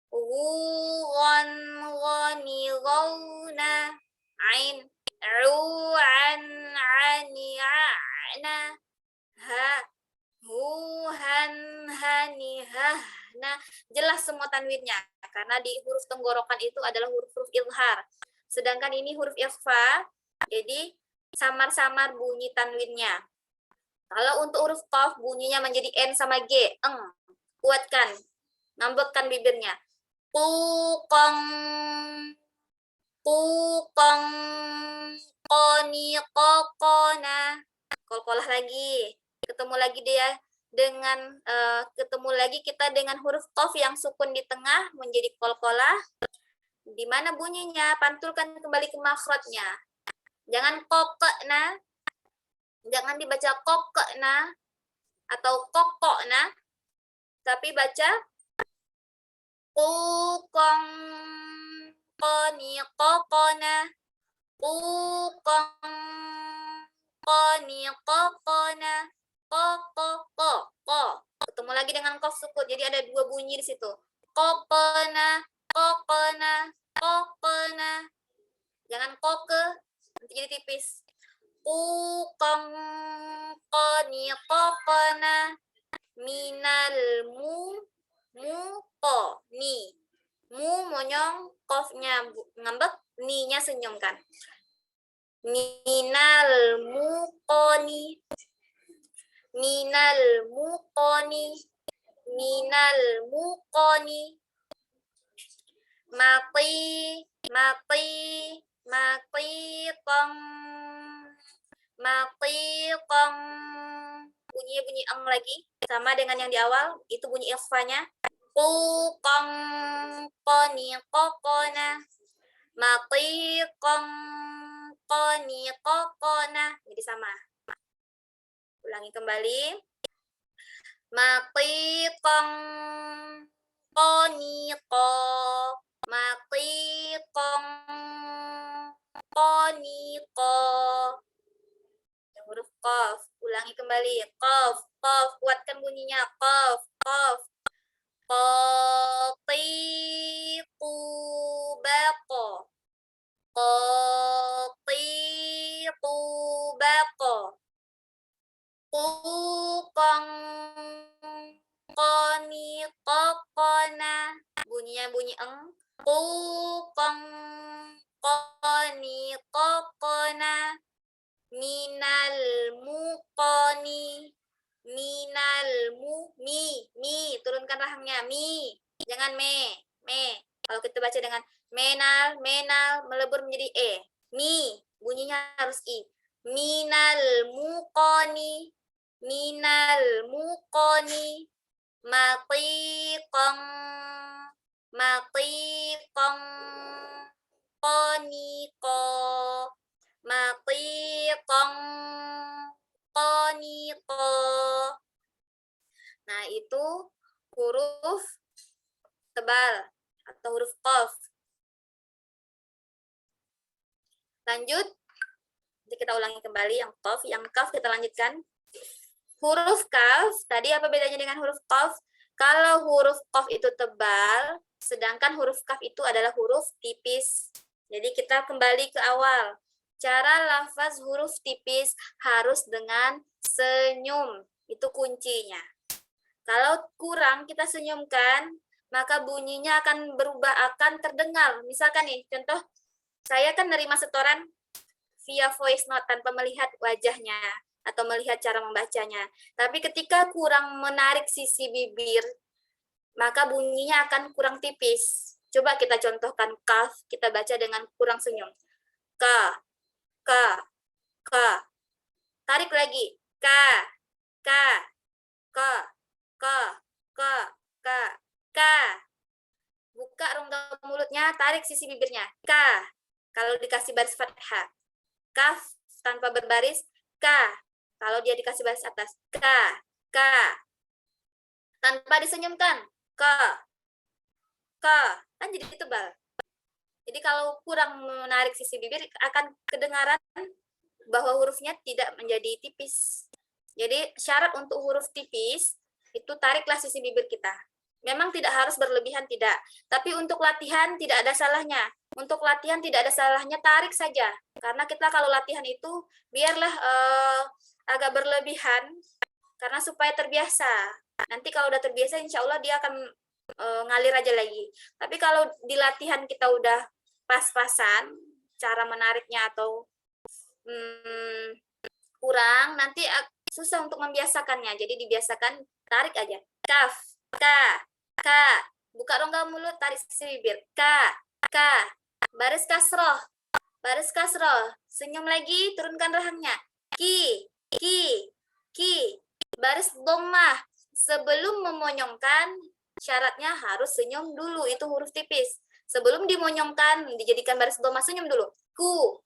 Ghon, ghoni, ghona. Ain, an, ani, ana. Ha, han, hani, hah. Nah, jelas semua tanwinnya karena di huruf tenggorokan itu adalah huruf-huruf izhar. Sedangkan ini huruf ikhfa, jadi samar-samar bunyi tanwinnya. Kalau untuk huruf qaf bunyinya menjadi n sama g, eng. Kuatkan, ngambekkan bibirnya. Qong, qong, qoni, qona. Kol-kolah lagi. Ketemu lagi dia dengan ketemu lagi kita dengan huruf qaf yang sukun di tengah menjadi kol-kolah. Di mana bunyinya? Pantulkan kembali ke makhrajnya. Jangan kokna. Jangan dibaca kokna atau kokokna, tapi baca kukong, koni, kokona, kukong, koni, kokona. Ko. Ketemu lagi dengan kof sukun. Jadi ada 2 bunyi di situ. Kokona, kokona, kokona. Jangan koke, nanti jadi tipis. Kukong, koni, kokona. Minal ko, ni. Mu monyong, kofnya ngambek, ni-nya senyum kan. Minal koni. Minal muqoni, minal muqoni. Mati kong. Bunyi eng lagi sama dengan yang di awal, itu bunyi ikhfanya. Kong, koni, kokona. Mati kong, koni, kokona. Jadi sama. Ulangi kembali. Maqiqong, qoniqo, maqiqong, qoniqo. Huruf qaf. Ulangi kembali. Qaf, qaf. Kuatkan bunyinya. Qaf, qaf. dengan bunyi eng. Qu qong qani qaqna minal muqani minal mi turunkan rahangnya mi, jangan me. Kalau kita baca dengan menal melebur menjadi e. Mi bunyinya harus i. Minal muqani matiqan qaniqa matiqan qaniqa. Nah, itu huruf tebal atau huruf qaf. Lanjut. Jadi kita ulangi kembali yang qaf, yang kaf kita lanjutkan. Huruf kaf, tadi apa bedanya dengan huruf qaf? Kalau huruf qaf itu tebal, sedangkan huruf kaf itu adalah huruf tipis. Jadi kita kembali ke awal. Cara lafaz huruf tipis harus dengan senyum. Itu kuncinya. Kalau kurang kita senyumkan, maka bunyinya akan berubah, akan terdengar. Misalkan nih, contoh, saya kan nerima setoran via voice note tanpa melihat wajahnya atau melihat cara membacanya. Tapi ketika kurang menarik sisi bibir, maka bunyinya akan kurang tipis. Coba kita contohkan kaf, kita baca dengan kurang senyum. Ka. Tarik lagi. Ka. Buka rongga mulutnya, tarik sisi bibirnya. Ka. Kalau dikasih baris fathah. Kaf tanpa berbaris. Ka. Kalau dia dikasih baris atas. Ka. Tanpa disenyumkan. Ka. Kan jadi tebal. Jadi kalau kurang menarik sisi bibir akan kedengaran bahwa hurufnya tidak menjadi tipis. Jadi syarat untuk huruf tipis itu tariklah sisi bibir kita. Memang tidak harus berlebihan, tidak. Tapi untuk latihan tidak ada salahnya. Untuk latihan tidak ada salahnya, tarik saja. Karena kita kalau latihan itu biarlah agak berlebihan karena supaya terbiasa. Nanti kalau udah terbiasa insya Allah dia akan ngalir aja lagi. Tapi kalau di latihan kita udah pas-pasan cara menariknya atau kurang, nanti susah untuk membiasakannya. Jadi dibiasakan tarik aja. Kaf, ka. Buka rongga mulut, tarik sisi bibir. Ka. Baris kasroh. Senyum lagi, turunkan rahangnya. Ki. Baris dhammah. Sebelum memonyongkan, syaratnya harus senyum dulu. Itu huruf tipis. Sebelum dimonyongkan, dijadikan baris dhammah, senyum dulu. Ku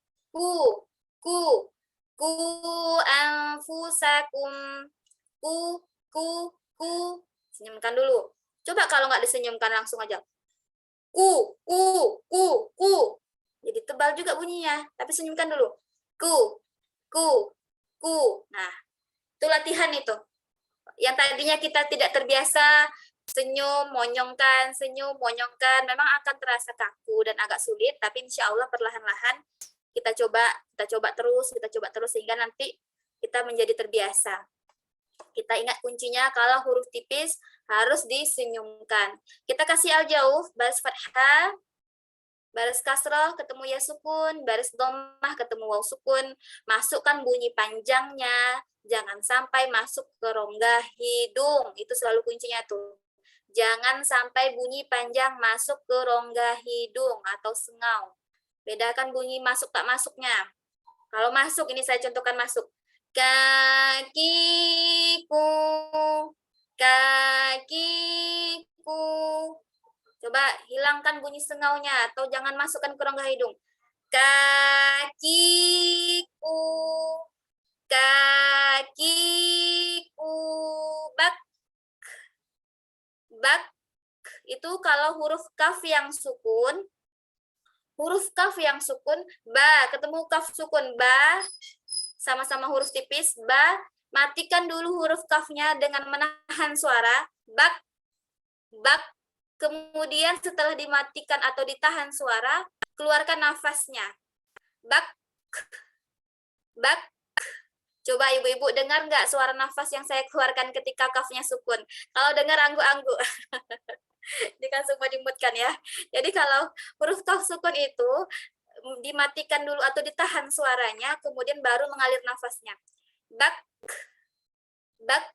anfusakum. Ku. Senyumkan dulu. Coba kalau nggak disenyumkan langsung aja. Ku. Jadi tebal juga bunyinya. Tapi senyumkan dulu. Ku. Nah, itu latihan itu. Yang tadinya kita tidak terbiasa senyum, monyongkan, memang akan terasa kaku dan agak sulit, tapi insya Allah perlahan-lahan kita coba terus sehingga nanti kita menjadi terbiasa. Kita ingat kuncinya kalau huruf tipis harus disenyumkan. Kita kasih al-jauf, baris fathah, baris kasrah ketemu ya sukun, baris dhammah ketemu waw sukun. Masukkan bunyi panjangnya, jangan sampai masuk ke rongga hidung. Itu selalu kuncinya tuh. Jangan sampai bunyi panjang masuk ke rongga hidung atau sengau. Bedakan bunyi masuk tak masuknya. Kalau masuk, ini saya contohkan masuk. Kakiku. Coba hilangkan bunyi sengaunya atau jangan masukkan ke rongga hidung. Kakiku. Bak. Itu kalau huruf kaf yang sukun. Ba, ketemu kaf sukun, ba, sama-sama huruf tipis, ba, matikan dulu huruf kafnya dengan menahan suara, bak, kemudian setelah dimatikan atau ditahan suara, keluarkan nafasnya, bak. Coba ibu-ibu dengar nggak suara nafas yang saya keluarkan ketika kafnya sukun? Kalau dengar anggu-anggu. Jika sukun semua dimutkan ya. Jadi kalau huruf kaf sukun itu dimatikan dulu atau ditahan suaranya, kemudian baru mengalir nafasnya. Bak, bak.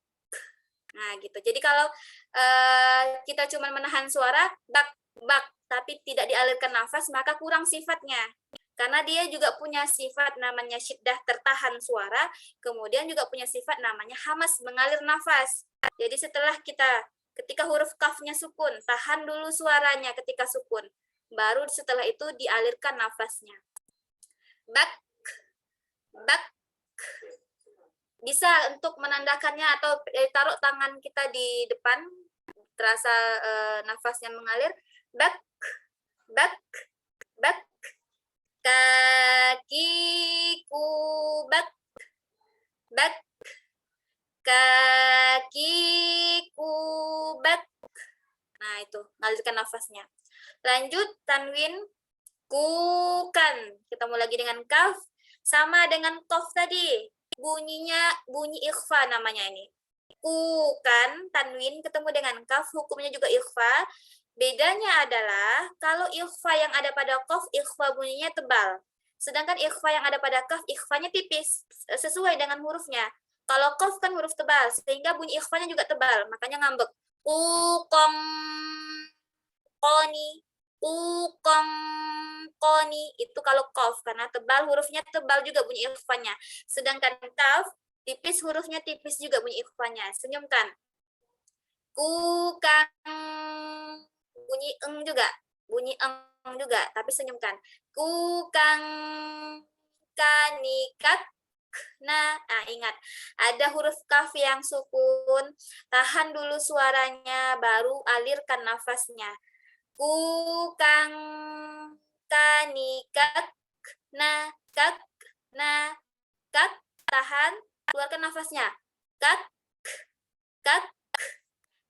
Nah, gitu. Jadi kalau kita cuma menahan suara bak, bak, tapi tidak dialirkan nafas, maka kurang sifatnya. Karena dia juga punya sifat namanya syiddah, tertahan suara, kemudian juga punya sifat namanya hamas, mengalir nafas. Jadi ketika huruf kafnya sukun, tahan dulu suaranya ketika sukun. Baru setelah itu dialirkan nafasnya. Bak, bak. Bisa untuk menandakannya atau taruh tangan kita di depan, terasa nafasnya mengalir. Bak, bak, bak. Kakiku bak, bak. Kakiku bak. Nah, itu mengalirkan nafasnya. Lanjut tanwin kukan. Kita mulai lagi dengan kaf. Sama dengan qaf tadi. Bunyinya bunyi ikhfa namanya ini. Kukan, tanwin ketemu dengan kaf, hukumnya juga ikhfa. Bedanya adalah kalau ikhfa yang ada pada qaf, ikhfa bunyinya tebal. Sedangkan ikhfa yang ada pada kaf, ikhfanya tipis, sesuai dengan hurufnya. Kalau qaf kan huruf tebal, sehingga bunyi ikhfanya juga tebal, makanya ngambek. Ukong, koni, ukong, koni. Itu kalau qaf, karena tebal, hurufnya tebal juga bunyi ikhfanya. Sedangkan kaf, tipis, hurufnya tipis juga bunyi ikhfanya. Senyumkan. Kukang, bunyi eng juga, tapi senyumkan. Kukang kanikat. Nah, ingat, ada huruf kaf yang sukun, tahan dulu suaranya, baru alirkan nafasnya. Kukang kanikat. Nah, kak, nah, kak, tahan, keluarkan nafasnya. Kak, kak,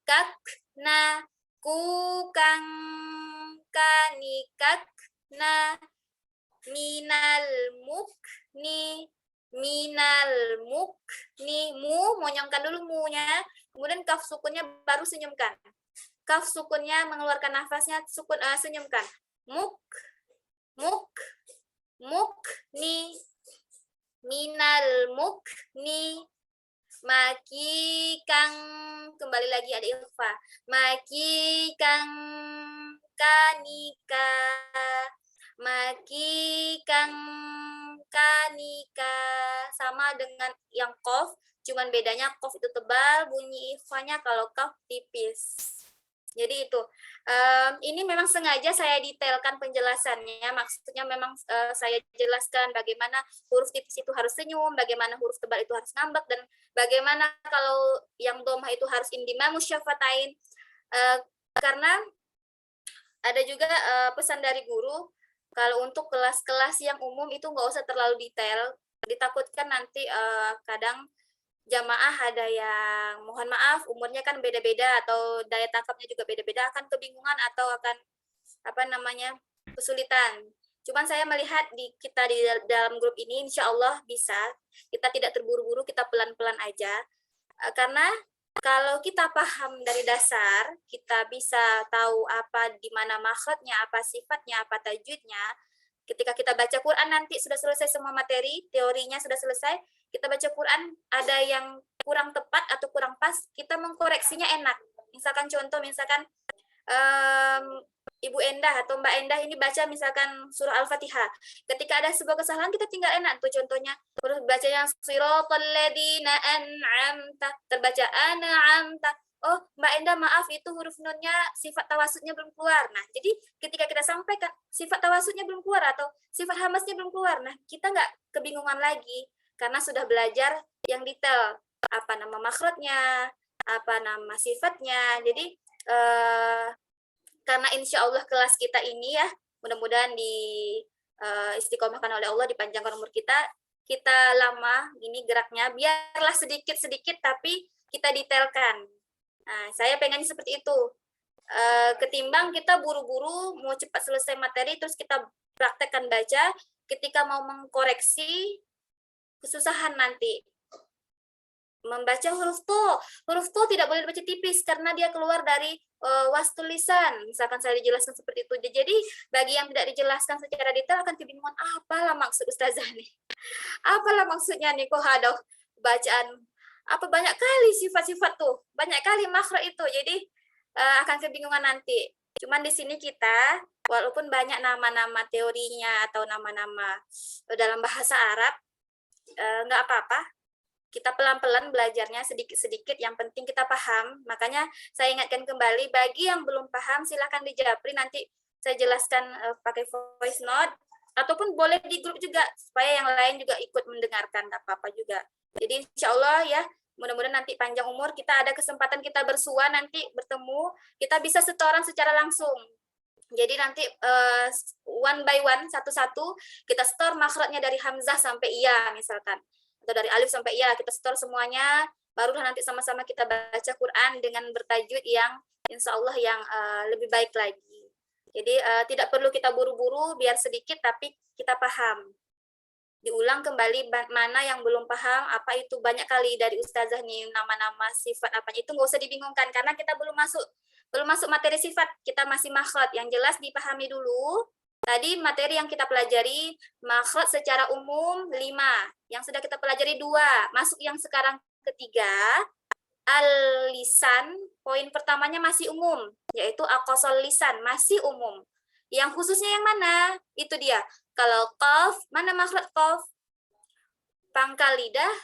kak, na, kukang kanikat, na, minal mukni, mu, monyongkan dulu mu-nya, kemudian kaf sukunnya baru senyumkan. Kaf sukunnya mengeluarkan nafasnya, sukun senyumkan. Muk, ni, minal mukni. Maki kang, kembali lagi ada ikhfa. Maki kang kanika. Maki kang kanika. Sama dengan yang qaf, cuman bedanya qaf itu tebal, bunyi ikhfanya, kalau kaf tipis. Jadi itu, ini memang sengaja saya detailkan penjelasannya, maksudnya memang saya jelaskan bagaimana huruf tipis itu harus senyum, bagaimana huruf tebal itu harus ngambek, dan bagaimana kalau yang domah itu harus indimamus syafatain. Karena ada juga pesan dari guru, kalau untuk kelas-kelas yang umum itu nggak usah terlalu detail, ditakutkan nanti kadang jamaah ada yang mohon maaf umurnya kan beda-beda atau daya tangkapnya juga beda-beda, akan kebingungan atau akan kesulitan. Cuman saya melihat kita di dalam grup ini insya Allah bisa, kita tidak terburu-buru, kita pelan-pelan aja, karena kalau kita paham dari dasar, kita bisa tahu apa di mana makhrajnya, apa sifatnya, apa tajwidnya. Ketika kita baca Quran nanti sudah selesai semua materi, teorinya sudah selesai, kita baca Quran ada yang kurang tepat atau kurang pas, kita mengkoreksinya enak. Misalkan contoh, Ibu Endah atau Mbak Endah ini baca misalkan surah Al-Fatihah. Ketika ada sebuah kesalahan, kita tinggal enak tuh contohnya. Terus baca yang siratal ladzina an'amta, terbaca an'amta. Oh, Mbak Endah maaf, itu huruf nunnya sifat tawasudnya belum keluar. Nah, jadi ketika kita sampaikan sifat tawasudnya belum keluar atau sifat hamasnya belum keluar, nah kita nggak kebingungan lagi karena sudah belajar yang detail, apa nama makhrajnya, apa nama sifatnya. Jadi karena insya Allah kelas kita ini ya, mudah-mudahan istiqomahkan oleh Allah, dipanjangkan umur kita lama gini geraknya, biarlah sedikit-sedikit tapi kita detailkan. Nah, saya pengen seperti itu. Ketimbang kita buru-buru mau cepat selesai materi terus kita praktekkan baca, ketika mau mengkoreksi kesusahan nanti. Membaca huruf to tidak boleh dibaca tipis karena dia keluar dari wastulisan, misalkan saya dijelaskan seperti itu. Jadi bagi yang tidak dijelaskan secara detail akan kebingungan, apalah maksud ustazah nih, apalah maksudnya nih, kok ada bacaan apa banyak kali sifat-sifat tuh, banyak kali makhraj itu, jadi akan kebingungan nanti. Cuman di sini kita walaupun banyak nama-nama teorinya atau nama-nama dalam bahasa Arab, nggak apa-apa, kita pelan-pelan belajarnya sedikit-sedikit, yang penting kita paham. Makanya saya ingatkan kembali, bagi yang belum paham silahkan di Japri, nanti saya jelaskan pakai voice note, ataupun boleh di grup juga, supaya yang lain juga ikut mendengarkan, nggak apa-apa juga. Jadi insya Allah ya, mudah-mudahan nanti panjang umur, kita ada kesempatan kita bersua, nanti bertemu, kita bisa setoran secara langsung. Jadi nanti one by one, satu-satu, kita store makhrajnya dari Hamzah sampai Iya misalkan, atau dari alif sampai iya, kita store semuanya, barulah nanti sama-sama kita baca Quran dengan bertajwid yang insya Allah yang lebih baik lagi. Jadi tidak perlu kita buru-buru, biar sedikit tapi kita paham. Diulang kembali mana yang belum paham, apa itu banyak kali dari ustazah nih nama-nama sifat apa itu, nggak usah dibingungkan karena kita belum masuk materi sifat, kita masih makhraj. Yang jelas dipahami dulu. Tadi materi yang kita pelajari, makhraj secara umum 5, yang sudah kita pelajari 2, masuk yang sekarang ketiga, al-lisan, poin pertamanya masih umum, yaitu aqsal lisan, masih umum. Yang khususnya yang mana? Itu dia. Kalau qaf, mana makhraj qaf? Pangkal lidah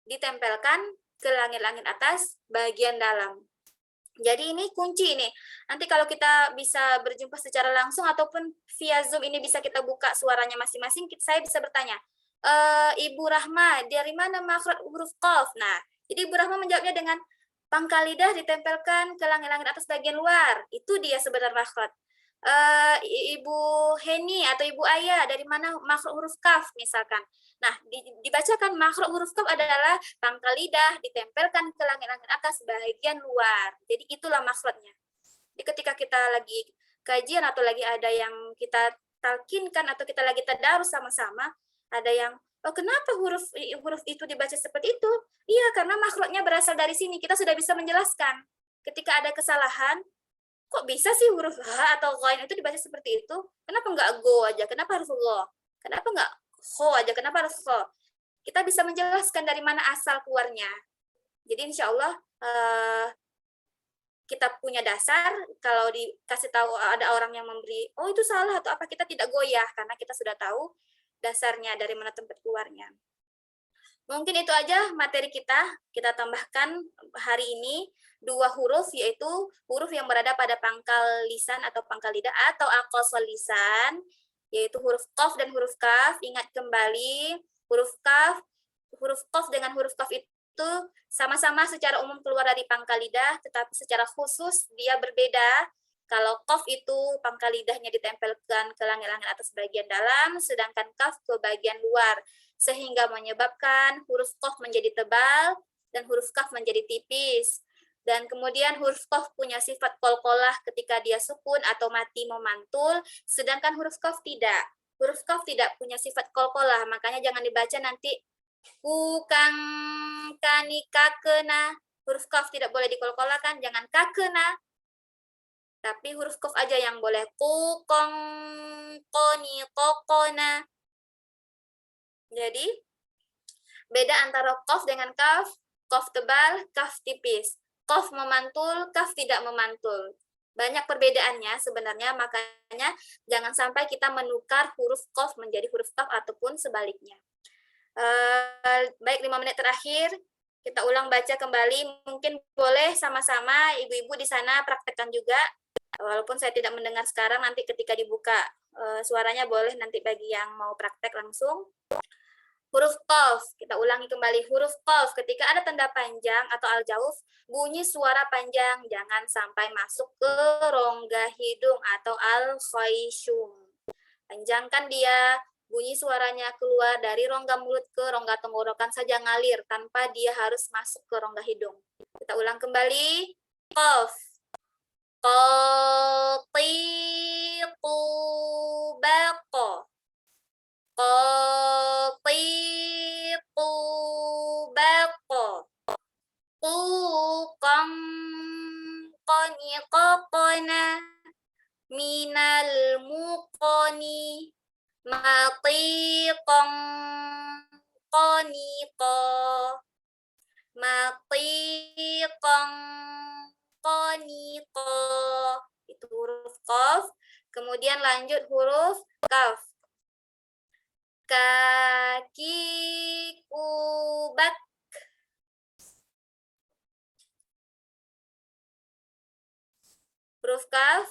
ditempelkan ke langit-langit atas bagian dalam. Jadi ini kunci ini. Nanti kalau kita bisa berjumpa secara langsung ataupun via Zoom ini bisa kita buka suaranya masing-masing, saya bisa bertanya, Ibu Rahma, dari mana makhraj huruf qaf? Nah, jadi Ibu Rahma menjawabnya dengan pangkal lidah ditempelkan ke langit-langit atas bagian luar. Itu dia sebenarnya makhraj. Ibu Heni atau Ibu Ayah, dari mana makhraj huruf kaf misalkan. Nah, dibacakan makhraj huruf kaf adalah pangkal lidah ditempelkan ke langit-langit atas bagian luar. Jadi itulah makhrajnya. Jadi ketika kita lagi kajian atau lagi ada yang kita talkinkan atau kita lagi tadarus sama-sama, ada yang, oh kenapa huruf itu dibaca seperti itu? Iya, karena makhrajnya berasal dari sini. Kita sudah bisa menjelaskan. Ketika ada kesalahan, kok bisa sih huruf H atau ghain itu dibaca seperti itu? Kenapa nggak go aja? Kenapa harus go? Kenapa nggak ho aja? Kenapa harus go? Kita bisa menjelaskan dari mana asal keluarnya. Jadi insya Allah kita punya dasar, kalau dikasih tahu ada orang yang memberi, oh itu salah atau apa, kita tidak goyah, karena kita sudah tahu dasarnya dari mana tempat keluarnya. Mungkin itu aja materi kita tambahkan hari ini 2 huruf, yaitu huruf yang berada pada pangkal lisan atau pangkal lidah atau aqsal lisan, yaitu huruf qaf dan huruf kaf. Ingat kembali, huruf qaf dengan huruf kaf itu sama-sama secara umum keluar dari pangkal lidah, tetapi secara khusus dia berbeda. Kalau qaf itu pangkal lidahnya ditempelkan ke langit-langit atas bagian dalam, sedangkan kaf ke bagian luar, sehingga menyebabkan huruf qaf menjadi tebal dan huruf kaf menjadi tipis. Dan kemudian huruf qaf punya sifat qalqalah ketika dia sukun atau mati memantul, sedangkan huruf kaf tidak. Huruf kaf tidak punya sifat qalqalah, makanya jangan dibaca nanti kukang kani kakena. Huruf kaf tidak boleh dikolkolakan, jangan kakena. Tapi huruf kaf aja yang boleh, kukong koni kokona. Jadi beda antara qaf dengan kaf. Qaf tebal, kaf tipis. Qaf memantul, kaf tidak memantul. Banyak perbedaannya sebenarnya, makanya jangan sampai kita menukar huruf qaf menjadi huruf kaf ataupun sebaliknya. Baik, 5 menit terakhir kita ulang baca kembali. Mungkin boleh sama-sama ibu-ibu di sana praktekkan juga, walaupun saya tidak mendengar sekarang, nanti ketika dibuka suaranya boleh nanti bagi yang mau praktek langsung. Huruf qaf, kita ulangi kembali. Huruf qaf ketika ada tanda panjang atau al-jauf, bunyi suara panjang, jangan sampai masuk ke rongga hidung atau al-khayshum. Panjangkan dia, bunyi suaranya keluar dari rongga mulut ke rongga tenggorokan saja, ngalir tanpa dia harus masuk ke rongga hidung. Kita ulang kembali. Qaf. Qatiqu baqa. Qatiqu baqa. Qaniq mutqana minal muqani matiqan qaniqa matiqan qaniqa. Itu huruf qaf. Kemudian lanjut huruf kaf. Kaki kubak. Huruf kaf.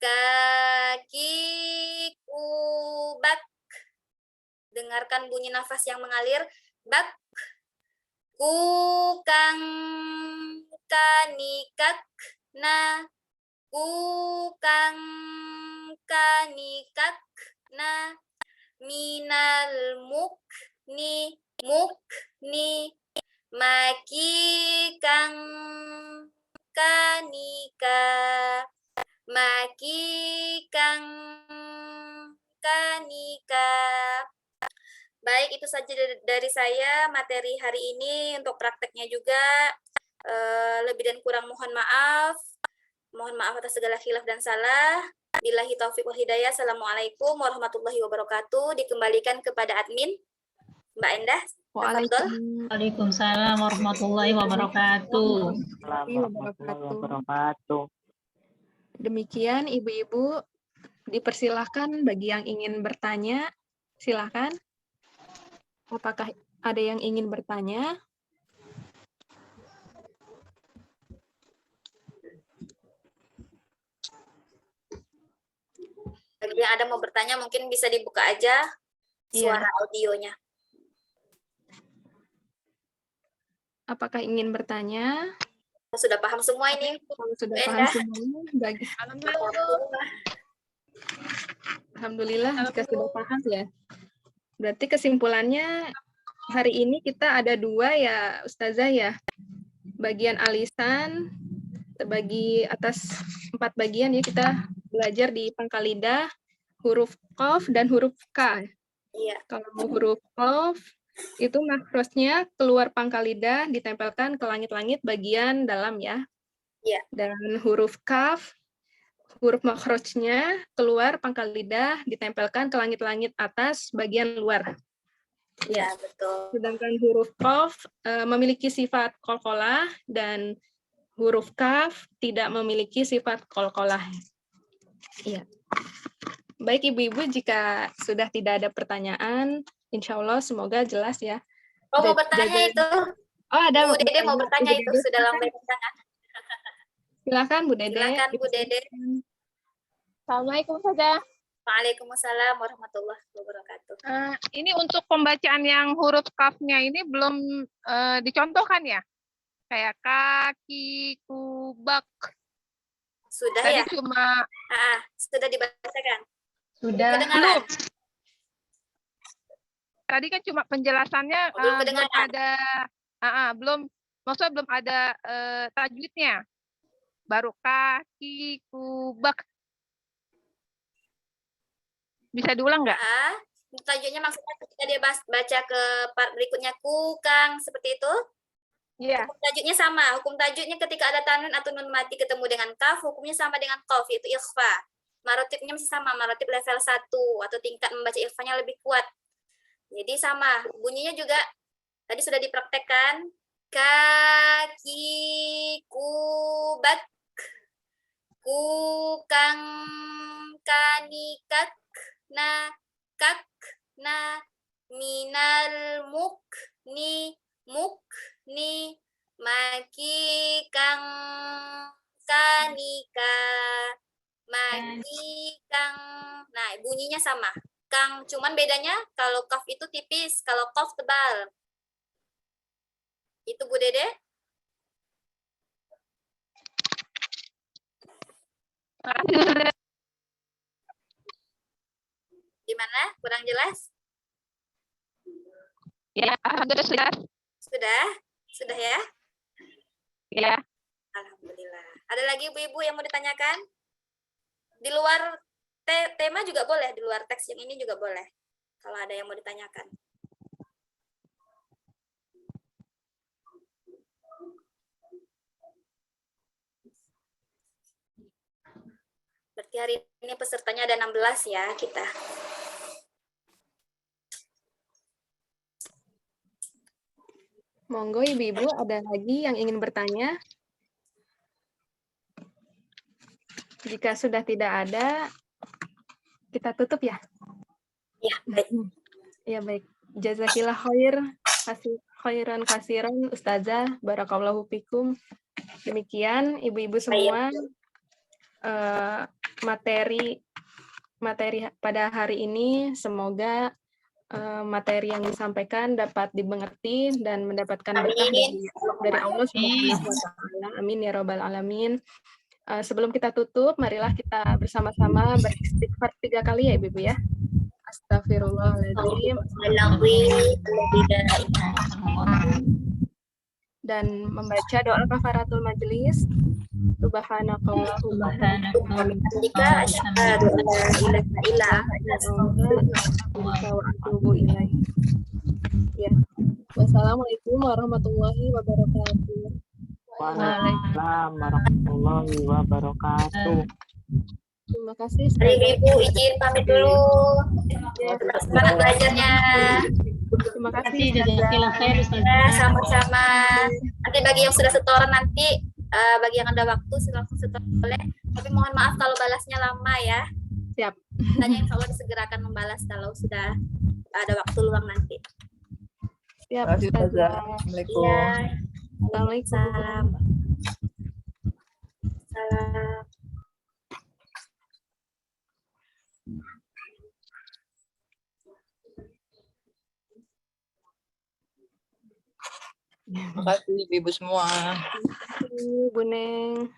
Kaki kubak. Dengarkan bunyi nafas yang mengalir. Bak. Kukang kanikak na. Kukang kanikak na. Minal mukni maki kang kanika maki kang kanika. Baik, itu saja dari saya materi hari ini. Untuk prakteknya juga lebih dan kurang mohon maaf. Mohon maaf atas segala khilaf dan salah. Billahi taufiq wal hidayah. Assalamualaikum warahmatullahi wabarakatuh. Dikembalikan kepada admin, Mbak Endah. Tafadhol. Waalaikumsalam warahmatullahi wabarakatuh. Warahmatullahi wabarakatuh. Demikian ibu-ibu, dipersilahkan bagi yang ingin bertanya, silakan. Apakah ada yang ingin bertanya? Bagi yang ada mau bertanya mungkin bisa dibuka aja suara audionya. Apakah ingin bertanya? Sudah paham semua ini? Kalau sudah Mbak paham Endah? semuanya, Alhamdulillah jika sudah paham ya. Berarti kesimpulannya hari ini kita ada 2 ya Ustazah ya. Bagian alisan terbagi atas 4 bagian ya, kita belajar di pangkal lidah, huruf qaf dan huruf ka. Iya. Kalau huruf qaf itu makrosnya keluar pangkal lidah ditempelkan ke langit-langit bagian dalam ya. Iya. Dan huruf kaf, huruf makrosnya keluar pangkal lidah ditempelkan ke langit-langit atas bagian luar. Iya, betul. Sedangkan huruf qaf memiliki sifat qalqalah dan huruf kaf tidak memiliki sifat qalqalah. Iya. Baik ibu-ibu, jika sudah tidak ada pertanyaan, insya Allah semoga jelas ya. Oh, mau bertanya itu? Oh, ada. Bu Dede mau bertanya itu, sudah lama tangan. Silakan Bu Dede. Silakan Bu Dede. Assalamualaikum saja. Waalaikumsalam warahmatullahi wabarakatuh. Ini untuk pembacaan yang huruf kafnya ini belum dicontohkan ya? Kayak kaki, kubak. Sudah Tadi ya? cuma Sudah dibacakan. Sudah. Kedengaran? Tadi kan cuma penjelasannya Belum belum kedengaran. ada maksudnya belum ada tajwidnya. Baru kaki, kubak. Bisa diulang nggak? Tajuknya maksudnya ketika dia baca ke part berikutnya kukang seperti itu? Iya. Hukum tajuknya sama. Hukum tajuknya ketika ada tanwin atau nun mati ketemu dengan kaf, hukumnya sama dengan qaf, yaitu ikhfa. Marotibnya masih sama, marotib level 1 atau tingkat membaca ikhfanya lebih kuat. Jadi sama, bunyinya juga tadi sudah dipraktekkan. Kaki kubak, kukang kanikak na kak na minal mukni maki kang kanika maki kang. Nah, bunyinya sama. Kang, cuman bedanya kalau kaf itu tipis, kalau qaf tebal. Itu Bu Dede. Gimana? Kurang jelas? Ya, alhamdulillah sudah. Sudah? Sudah ya? Ya. Alhamdulillah. Ada lagi ibu-ibu yang mau ditanyakan? Di luar tema juga boleh, di luar teks yang ini juga boleh. Kalau ada yang mau ditanyakan. Berarti hari ini pesertanya ada 16 ya kita. Monggo Ibu-ibu, ada lagi yang ingin bertanya? Jika sudah tidak ada, kita tutup ya. Ya, baik. Ya baik. Jazakillah khair, khairan kasiran Ustazah, barakallahu fikum. Demikian Ibu-ibu semua materi pada hari ini, semoga materi yang disampaikan dapat dimengerti dan mendapatkan berkah dari Allah Subhanahu wa taala. Amin ya rabbal alamin. Sebelum kita tutup, marilah kita bersama-sama beristighfar 3 kali ya Ibu ya. Astagfirullahaladzim. Dan membaca doa kafaratul majelis. Subhanakallahumma wa bihamdika asyhadu an la ilaha illa anta astaghfiruka wa atubu ilaik. Ya. Wassalamualaikum warahmatullahi wabarakatuh. Waalaikumsalam warahmatullahi wabarakatuh. Terima kasih. Ibu izin pamit dulu. Semangat belajarnya. Terima kasih. Jazakallah khair Ustazah. Sama-sama. Nanti bagi yang sudah setoran nanti, bagi yang ada waktu langsung setor boleh. Tapi mohon maaf kalau balasnya lama ya. Siap. Tanya insya Allah disegerakan membalas kalau sudah ada waktu luang nanti. Siap. Terima kasih Ustazah. Assalamualaikum. Iya. Assalamualaikum. Salam. Salam. Terima kasih ibu semua. Ibu Neng.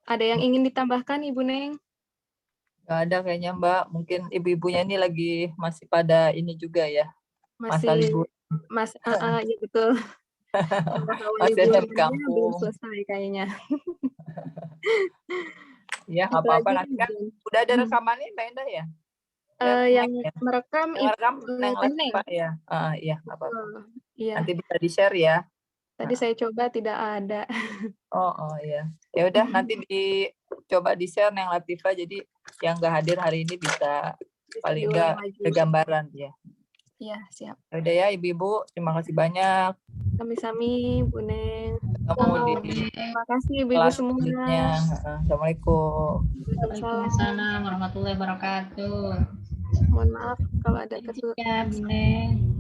Ada yang ingin ditambahkan Ibu Neng? Gak ada kayaknya Mbak. Mungkin ibu-ibunya ini lagi masih pada ini juga ya. Masa libur. Ya betul. Masih ada di kampung. Belum selesai kayaknya. Ya nggak apa-apa. Nanti kan udah ada rekamannya Mbak Endah ya? Yang merekam Neng Pak ya. Iya nggak apa-apa. Iya. Nanti bisa di-share ya. Tadi saya coba tidak ada. Oh iya. Ya udah nanti dicoba di-share Neng Latifah, jadi yang nggak hadir hari ini bisa paling nggak ada gambaran ya. Iya, siap. Ya udah ya Ibu-ibu, terima kasih banyak. Sami-sami Bu Neng. Kamu di Terima kasih Ibu-ibu kelas semua. selanjutnya. Assalamualaikum. Waalaikumsalam warahmatullahi wabarakatuh. Mohon maaf kalau ada kesalahan. Ya, Bu Neng.